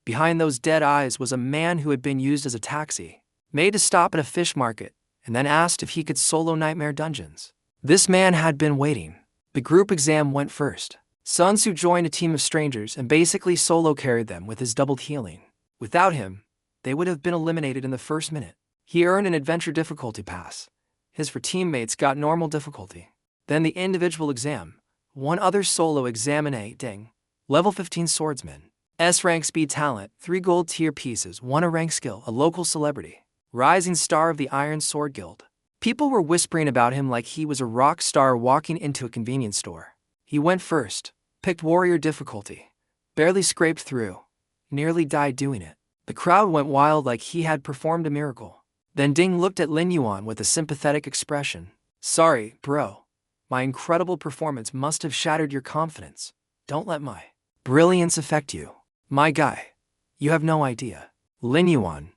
Behind those dead eyes was a man who had been used as a taxi, made to stop at a fish market, and then asked if he could solo nightmare dungeons. This man had been waiting. The group exam went first. Sun Tzu joined a team of strangers and basically solo carried them with his doubled healing. Without him, they would have been eliminated in the first minute. He earned an adventure difficulty pass. His 4 teammates got normal difficulty. Then the individual exam. 1 other solo examine ding. Level 15 swordsman. S-rank speed talent, 3 gold tier pieces, 1 a rank skill, a local celebrity. Rising star of the Iron Sword Guild. People were whispering about him like he was a rock star walking into a convenience store. He went first, picked warrior difficulty. Barely scraped through. Nearly died doing it. The crowd went wild like he had performed a miracle. Then Ding looked at Lin Yuan with a sympathetic expression. Sorry, bro. My incredible performance must have shattered your confidence. Don't let my brilliance affect you. My guy. You have no idea. Lin Yuan.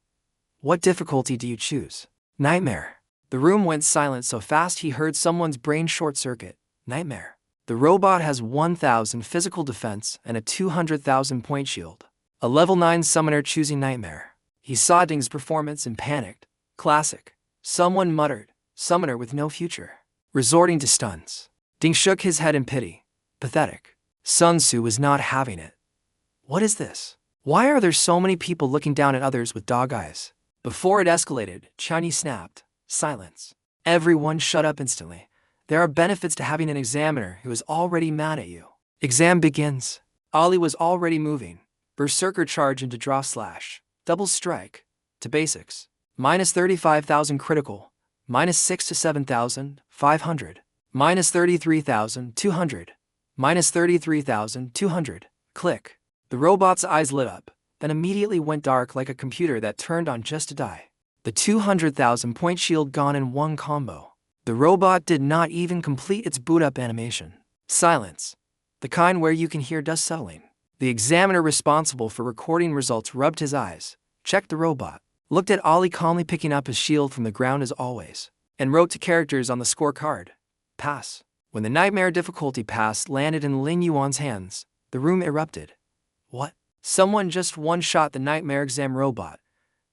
What difficulty do you choose? Nightmare. The room went silent so fast he heard someone's brain short circuit. Nightmare. The robot has 1,000 physical defense and a 200,000 point shield. A level 9 summoner choosing Nightmare. He saw Ding's performance and panicked. Classic. Someone muttered. Summoner with no future. Resorting to stunts. Ding shook his head in pity. Pathetic. Sun Tzu was not having it. What is this? Why are there so many people looking down at others with dog eyes? Before it escalated, Qianyi snapped. Silence. Everyone shut up instantly. There are benefits to having an examiner who is already mad at you. Exam begins. Ali was already moving. Berserker charge into draw slash. Double strike. To basics. Minus 35,000 critical. Minus 6 to 7,500. Minus 33,200. Minus 33,200. Click. The robot's eyes lit up, then immediately went dark like a computer that turned on just to die. The 200,000 point shield gone in one combo. The robot did not even complete its boot up animation. Silence. The kind where you can hear dust settling. The examiner responsible for recording results rubbed his eyes, checked the robot, looked at Ali calmly picking up his shield from the ground as always, and wrote 2 characters on the scorecard. Pass. When the nightmare difficulty pass landed in Lin Yuan's hands, the room erupted. What? Someone just one-shot the nightmare exam robot.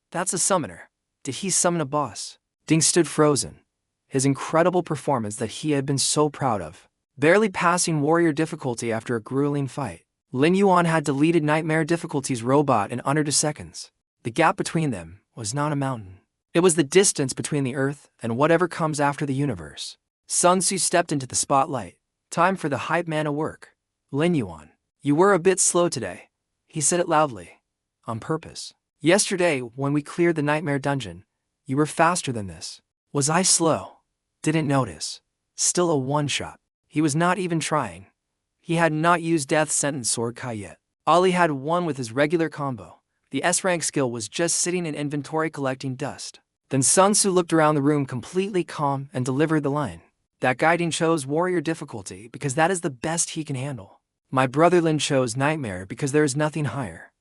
That's a summoner. Did he summon a boss? Ding stood frozen. His incredible performance that he had been so proud of. Barely passing warrior difficulty after a grueling fight. Lin Yuan had deleted nightmare difficulty's robot in under 2 seconds. The gap between them was not a mountain. It was the distance between the earth and whatever comes after the universe. Sun Tzu stepped into the spotlight. Time for the hype man to work. Lin Yuan, you were a bit slow today. He said it loudly. On purpose. Yesterday, when we cleared the nightmare dungeon, you were faster than this. Was I slow? Didn't notice. Still a one-shot. He was not even trying. He had not used Death Sentence Sword Kai yet. Ali had won with his regular combo. The S-rank skill was just sitting in inventory collecting dust. Then Sun Tzu looked around the room completely calm and delivered the line. That guiding chose warrior difficulty because that is the best he can handle. My brother Lin chose nightmare because there is nothing higher.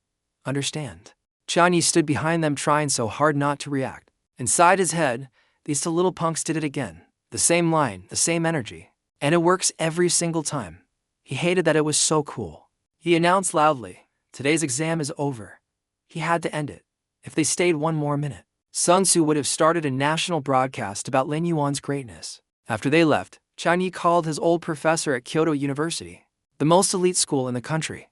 Understand? Qianyi stood behind them trying so hard not to react. Inside his head, these 2 little punks did it again. The same line, the same energy. And it works every single time. He hated that it was so cool. He announced loudly, today's exam is over. He had to end it. If they stayed 1 more minute, Sun Tzu would have started a national broadcast about Lin Yuan's greatness. After they left, Qianyi called his old professor at Kyoto University, the most elite school in the country.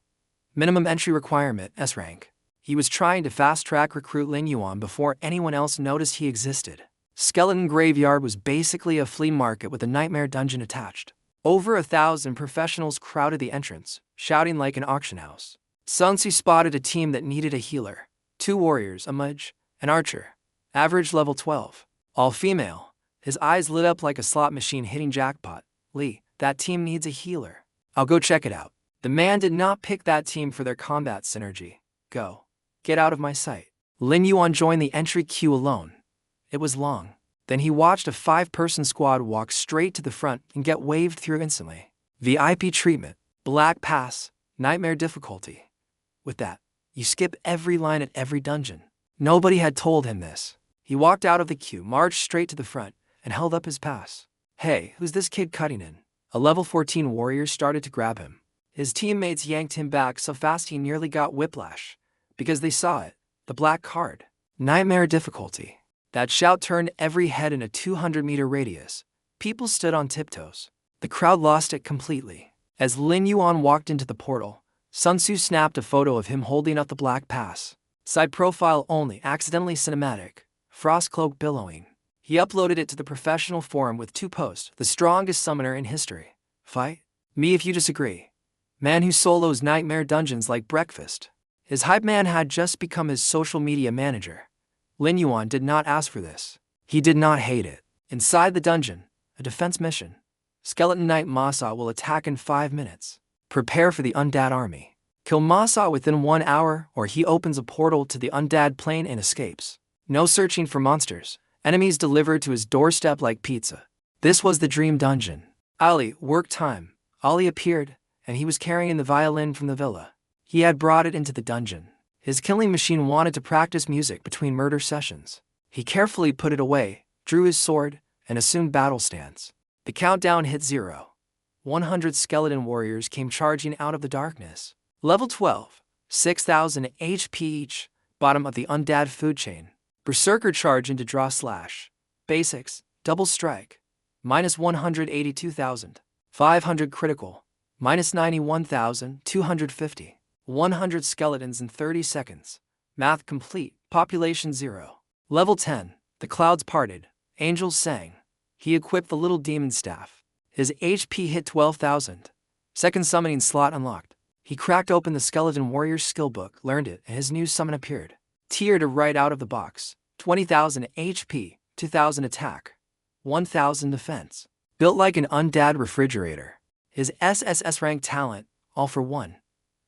Minimum entry requirement, S-rank. He was trying to fast-track recruit Lin Yuan before anyone else noticed he existed. Skeleton Graveyard was basically a flea market with a nightmare dungeon attached. Over 1,000 professionals crowded the entrance, shouting like an auction house. Sun Tzu spotted a team that needed a healer. 2 warriors, a mage, an archer. Average level 12. All female. His eyes lit up like a slot machine hitting jackpot. Lee, that team needs a healer. I'll go check it out. The man did not pick that team for their combat synergy. Go. Get out of my sight. Lin Yuan joined the entry queue alone. It was long. Then he watched a 5-person squad walk straight to the front and get waved through instantly. VIP treatment, Black Pass, Nightmare difficulty. With that, you skip every line at every dungeon. Nobody had told him this. He walked out of the queue, marched straight to the front, and held up his pass. Hey, who's this kid cutting in? A level 14 warrior started to grab him. His teammates yanked him back so fast he nearly got whiplash. Because they saw it, the black card. Nightmare difficulty. That shout turned every head in a 200-meter radius. People stood on tiptoes. The crowd lost it completely. As Lin Yuan walked into the portal, Sun Tzu snapped a photo of him holding up the black pass. Side profile only, accidentally cinematic. Frost cloak billowing. He uploaded it to the professional forum with 2 posts. The strongest summoner in history. Fight me if you disagree. Man who solos nightmare dungeons like breakfast. His hype man had just become his social media manager. Lin Yuan did not ask for this. He did not hate it. Inside the dungeon, a defense mission. Skeleton Knight Masa will attack in 5 minutes. Prepare for the undead army. Kill Masa within 1 hour or he opens a portal to the undead plane and escapes. No searching for monsters. Enemies delivered to his doorstep like pizza. This was the dream dungeon. Ali, work time. Ali appeared, and he was carrying the violin from the villa. He had brought it into the dungeon. His killing machine wanted to practice music between murder sessions. He carefully put it away, drew his sword, and assumed battle stance. The countdown hit 0. 100 skeleton warriors came charging out of the darkness. Level 12, 6,000 HP each, bottom of the undead food chain. Berserker charge into draw slash. Basics, double strike. Minus 182,000. 500 critical. Minus 91,250. 100 skeletons in 30 seconds. Math complete. Population 0. Level 10. The clouds parted. Angels sang. He equipped the little demon staff. His HP hit 12,000. Second summoning slot unlocked. He cracked open the skeleton warrior's skill book, learned it, and his new summon appeared. Tier to right out of the box. 20,000 HP, 2,000 attack, 1,000 defense. Built like an undead refrigerator. His SSS-rank talent, all for 1.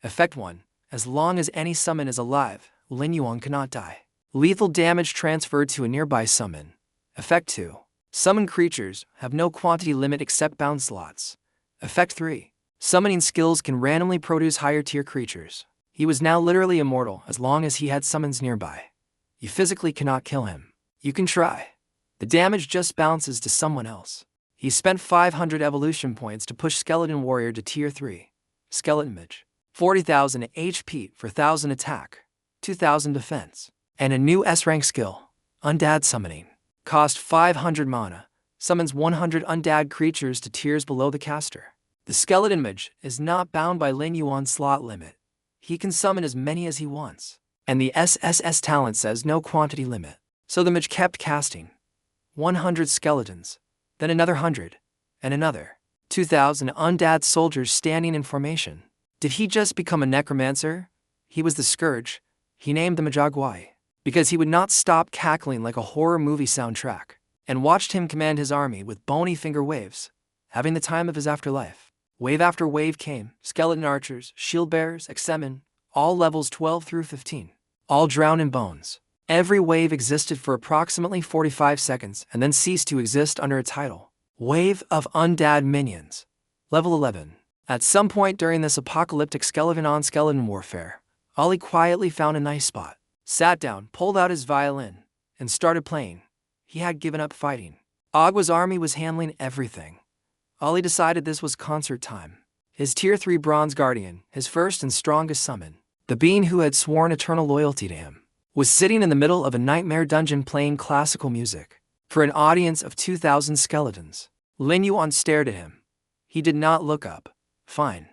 Effect 1. As long as any summon is alive, Lin Yuan cannot die. Lethal damage transferred to a nearby summon. Effect 2. Summon creatures have no quantity limit except bound slots. Effect 3. Summoning skills can randomly produce higher tier creatures. He was now literally immortal as long as he had summons nearby. You physically cannot kill him. You can try. The damage just bounces to someone else. He spent 500 evolution points to push Skeleton Warrior to tier 3. Skeleton Mage. 40,000 HP for 1,000 attack, 2,000 defense. And a new S-rank skill, Undead Summoning. Cost 500 mana. Summons 100 undead creatures to tiers below the caster. The Skeleton Mage is not bound by Lin Yuan's slot limit. He can summon as many as he wants. And the SSS talent says no quantity limit. So the mage kept casting. 100 skeletons, then another 100, and another. 2,000 undead soldiers standing in formation. Did he just become a necromancer? He was the Scourge. He named the Majagwai. Because he would not stop cackling like a horror movie soundtrack. And watched him command his army with bony finger waves, having the time of his afterlife. Wave after wave came, skeleton archers, shield bearers, X-Men, all levels 12 through 15. All drowned in bones. Every wave existed for approximately 45 seconds and then ceased to exist under a title. Wave of Undead Minions. Level 11. At some point during this apocalyptic skeleton-on-skeleton warfare, Ollie quietly found a nice spot, sat down, pulled out his violin, and started playing. He had given up fighting. Agwa's army was handling everything. Ollie decided this was concert time. His tier 3 Bronze Guardian, his first and strongest summon, the being who had sworn eternal loyalty to him, was sitting in the middle of a nightmare dungeon playing classical music. For an audience of 2,000 skeletons, Lin Yuan stared at him. He did not look up. Fine.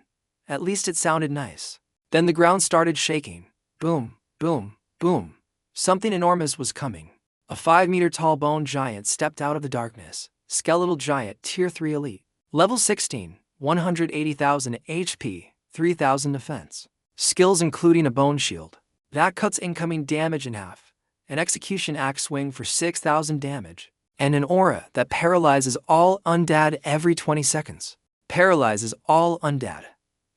At least it sounded nice. Then the ground started shaking. Boom, boom, boom. Something enormous was coming. A 5-meter-tall bone giant stepped out of the darkness. Skeletal giant, tier 3 elite. Level 16, 180,000 HP, 3,000 defense. Skills including a bone shield. That cuts incoming damage in half. An execution axe swing for 6,000 damage. And an aura that paralyzes all undead every 20 seconds. Paralyzes all undead.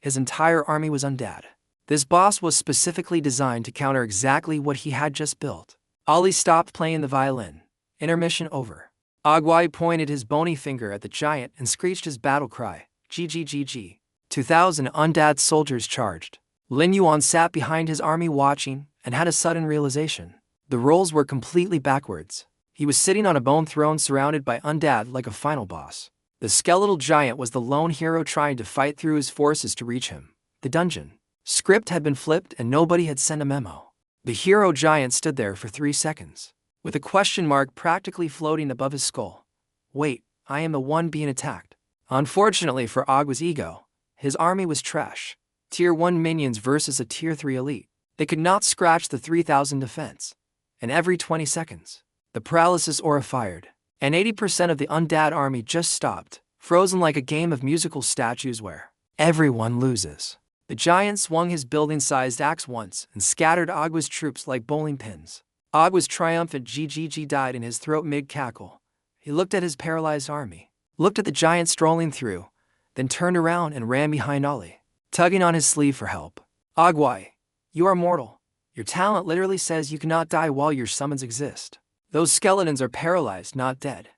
His entire army was undead. This boss was specifically designed to counter exactly what he had just built. Ollie stopped playing the violin. Intermission over. Agwai pointed his bony finger at the giant and screeched his battle cry, GGGG. 2,000 undead soldiers charged. Lin Yuan sat behind his army watching and had a sudden realization. The roles were completely backwards. He was sitting on a bone throne surrounded by undead like a final boss. The skeletal giant was the lone hero trying to fight through his forces to reach him. The dungeon script had been flipped and nobody had sent a memo. The hero giant stood there for 3 seconds, with a question mark practically floating above his skull. Wait, I am the one being attacked. Unfortunately for Agwa's ego, his army was trash. Tier 1 minions versus a Tier 3 elite. They could not scratch the 3,000 defense. And every 20 seconds, the paralysis aura fired, and 80% of the undead army just stopped, frozen like a game of musical statues where everyone loses. The giant swung his building-sized axe once and scattered Agwa's troops like bowling pins. Agwa's triumphant GGG died in his throat mid-cackle. He looked at his paralyzed army, looked at the giant strolling through, then turned around and ran behind Ollie, tugging on his sleeve for help. Agwai, you are mortal. Your talent literally says you cannot die while your summons exist. Those skeletons are paralyzed, not dead.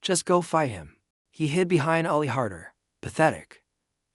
Just go fight him. He hid behind Ollie harder. Pathetic.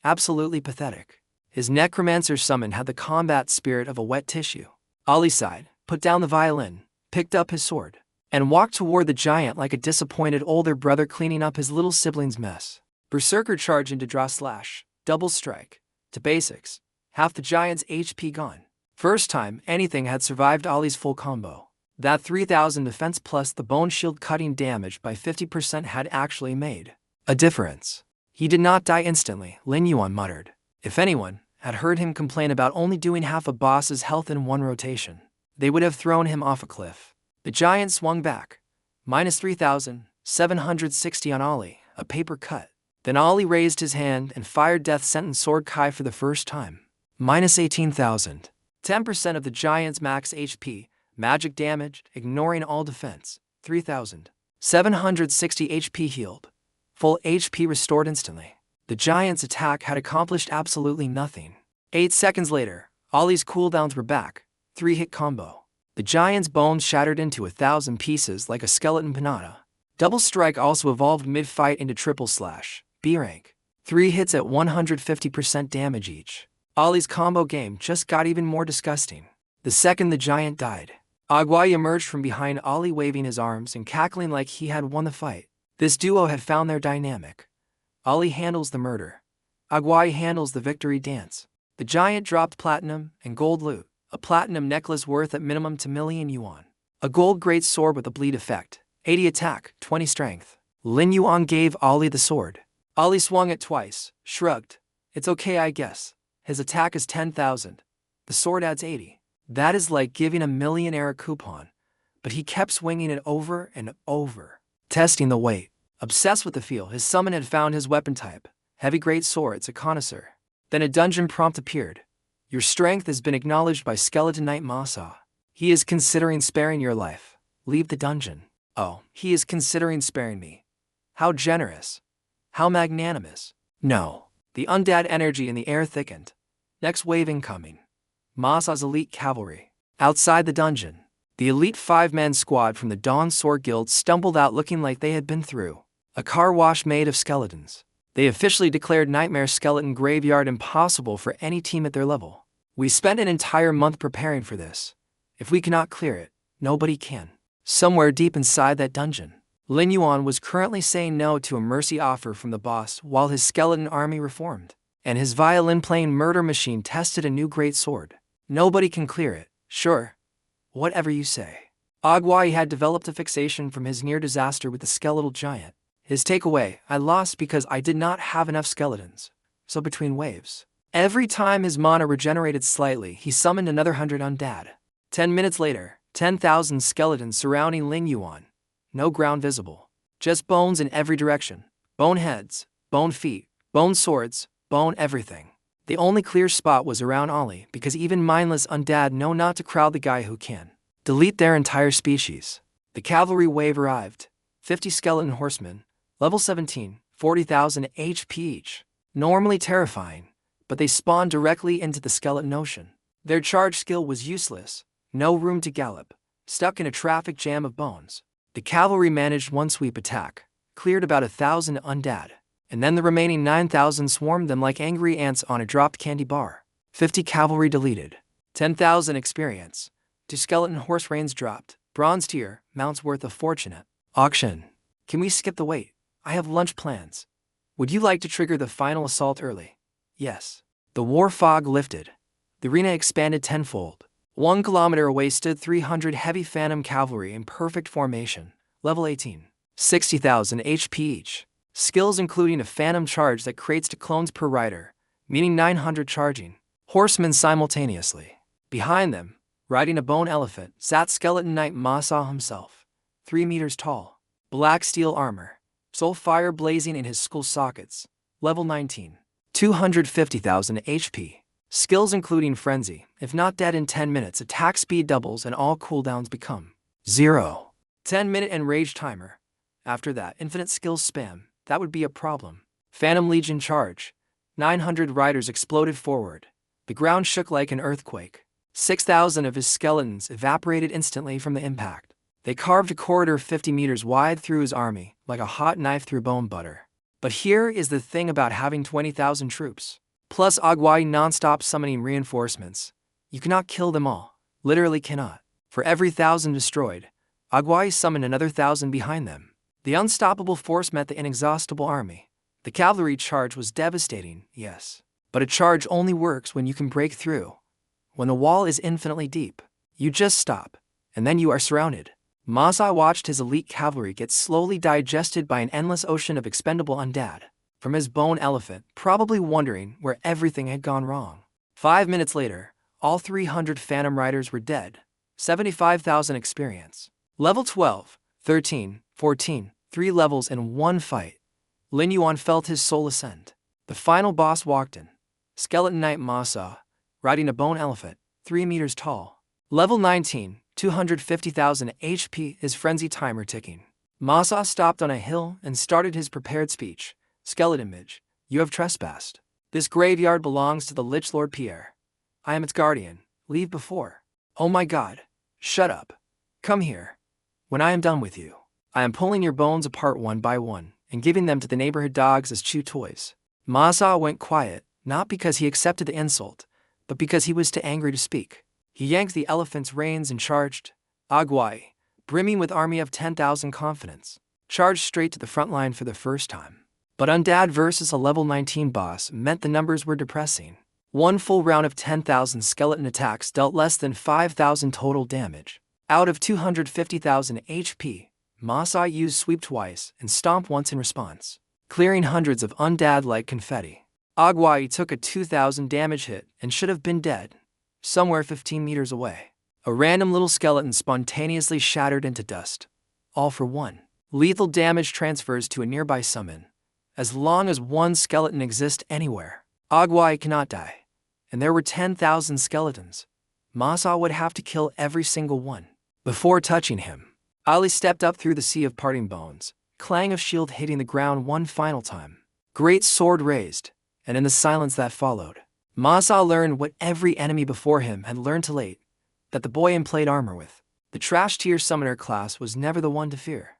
Absolutely pathetic. His necromancer summon had the combat spirit of a wet tissue. Ollie sighed, put down the violin, picked up his sword, and walked toward the giant like a disappointed older brother cleaning up his little sibling's mess. Berserker charge into draw slash, double strike, to basics, half the giant's HP gone. First time anything had survived Ollie's full combo. That 3,000 defense plus the bone shield cutting damage by 50% had actually made a difference. He did not die instantly, Lin Yuan muttered. If anyone had heard him complain about only doing half a boss's health in one rotation, they would have thrown him off a cliff. The giant swung back, minus 3,760 on Ollie, a paper cut. Then Ollie raised his hand and fired Death Sentence Sword Kai for the first time. Minus 18,000. 10% of the giant's max HP, magic damaged, ignoring all defense. 3,760 HP healed. Full HP restored instantly. The giant's attack had accomplished absolutely nothing. 8 seconds later, Ollie's cooldowns were back. 3-hit combo. The giant's bones shattered into 1,000 pieces like a skeleton pinata. Double strike also evolved mid-fight into triple slash, B rank. 3 hits at 150% damage each. Ollie's combo game just got even more disgusting. The second the giant died, Agwai emerged from behind Ollie waving his arms and cackling like he had won the fight. This duo had found their dynamic. Ollie handles the murder. Agwai handles the victory dance. The giant dropped platinum and gold loot, a platinum necklace worth at minimum 2,000,000 yuan. A gold great sword with a bleed effect, 80 attack, 20 strength. Lin Yuan gave Ollie the sword. Ollie swung it twice, shrugged. It's okay I guess. His attack is 10,000. The sword adds 80. That is like giving a millionaire a coupon. But he kept swinging it over and over, testing the weight. Obsessed with the feel, his summon had found his weapon type. Heavy great swords, a connoisseur. Then a dungeon prompt appeared. Your strength has been acknowledged by Skeleton Knight Masa. He is considering sparing your life. Leave the dungeon. Oh, he is considering sparing me. How generous. How magnanimous. No. The undead energy in the air thickened. Next wave incoming. Masa's elite cavalry. Outside the dungeon, the elite 5-man squad from the Dawn Sword Guild stumbled out looking like they had been through a car wash made of skeletons. They officially declared Nightmare Skeleton Graveyard impossible for any team at their level. We spent an entire month preparing for this. If we cannot clear it, nobody can. Somewhere deep inside that dungeon, Lin Yuan was currently saying no to a mercy offer from the boss while his skeleton army reformed, and his violin-playing murder machine tested a new great sword. Nobody can clear it, sure. Whatever you say. Agwai had developed a fixation from his near disaster with the skeletal giant. His takeaway, I lost because I did not have enough skeletons. So between waves, every time his mana regenerated slightly, he summoned another 100 undead. 10 minutes later, 10,000 skeletons surrounding Lin Yuan. No ground visible. Just bones in every direction. Bone heads, bone feet, bone swords, bone everything. The only clear spot was around Ollie because even mindless undead know not to crowd the guy who can delete their entire species. The cavalry wave arrived. 50 skeleton horsemen, level 17, 40,000 HP each. Normally terrifying, but they spawned directly into the skeleton ocean. Their charge skill was useless. No room to gallop. Stuck in a traffic jam of bones. The cavalry managed one sweep attack, cleared about 1,000 undead, and then the remaining 9,000 swarmed them like angry ants on a dropped candy bar. 50 cavalry deleted. 10,000 experience. 2 skeleton horse reins dropped. Bronze tier, mounts worth a fortune at auction. Can we skip the wait? I have lunch plans. Would you like to trigger the final assault early? Yes. The war fog lifted. The arena expanded tenfold. 1 kilometer away stood 300 heavy phantom cavalry in perfect formation. Level 18. 60,000 HP each. Skills including a phantom charge that creates 2 clones per rider, meaning 900 charging. Horsemen simultaneously. Behind them, riding a bone elephant, sat skeleton knight Masa himself. 3 meters tall. Black steel armor. Soul fire blazing in his skull sockets. Level 19. 250,000 HP. Skills including frenzy. If not dead in 10 minutes, attack speed doubles and all cooldowns become 0. 10-minute enrage timer. After that, infinite skills spam. That would be a problem. Phantom Legion charge. 900 riders exploded forward. The ground shook like an earthquake. 6,000 of his skeletons evaporated instantly from the impact. They carved a corridor 50 meters wide through his army, like a hot knife through bone butter. But here is the thing about having 20,000 troops. Plus Agwai non-stop summoning reinforcements. You cannot kill them all. Literally cannot. For every 1,000 destroyed, Agwai summoned another 1,000 behind them. The unstoppable force met the inexhaustible army. The cavalry charge was devastating, yes. But a charge only works when you can break through. When the wall is infinitely deep, you just stop, and then you are surrounded. Masa watched his elite cavalry get slowly digested by an endless ocean of expendable undead. From his bone elephant, probably wondering where everything had gone wrong. 5 minutes later, all 300 phantom riders were dead. 75,000 experience. Level 12, 13, 14, 3 levels in one fight. Lin Yuan felt his soul ascend. The final boss walked in. Skeleton Knight Masa, riding a bone elephant, 3 meters tall. Level 19, 250,000 HP, his frenzy timer ticking. Masa stopped on a hill and started his prepared speech. Skeleton Midge, you have trespassed. This graveyard belongs to the Lich Lord Pierre. I am its guardian. Leave before. Oh my god. Shut up. Come here. When I am done with you, I am pulling your bones apart one by one and giving them to the neighborhood dogs as chew toys. Masa went quiet, not because he accepted the insult, but because he was too angry to speak. He yanked the elephant's reins and charged. Agwai, brimming with army of 10,000 confidence, charged straight to the front line for the first time. But Undead versus a level 19 boss meant the numbers were depressing. One full round of 10,000 skeleton attacks dealt less than 5,000 total damage. Out of 250,000 HP, Masa used sweep twice and stomp once in response, clearing hundreds of undead like confetti. Agwai took a 2,000 damage hit and should have been dead, somewhere 15 meters away. A random little skeleton spontaneously shattered into dust. All for one. Lethal damage transfers to a nearby summon. As long as one skeleton exists anywhere, Agwai cannot die. And there were 10,000 skeletons. Masa would have to kill every single one. Before touching him, Ali stepped up through the sea of parting bones, clang of shield hitting the ground one final time. Great sword raised, and in the silence that followed, Masa learned what every enemy before him had learned too late, that the boy in plate armor with the trash tier summoner class was never the one to fear.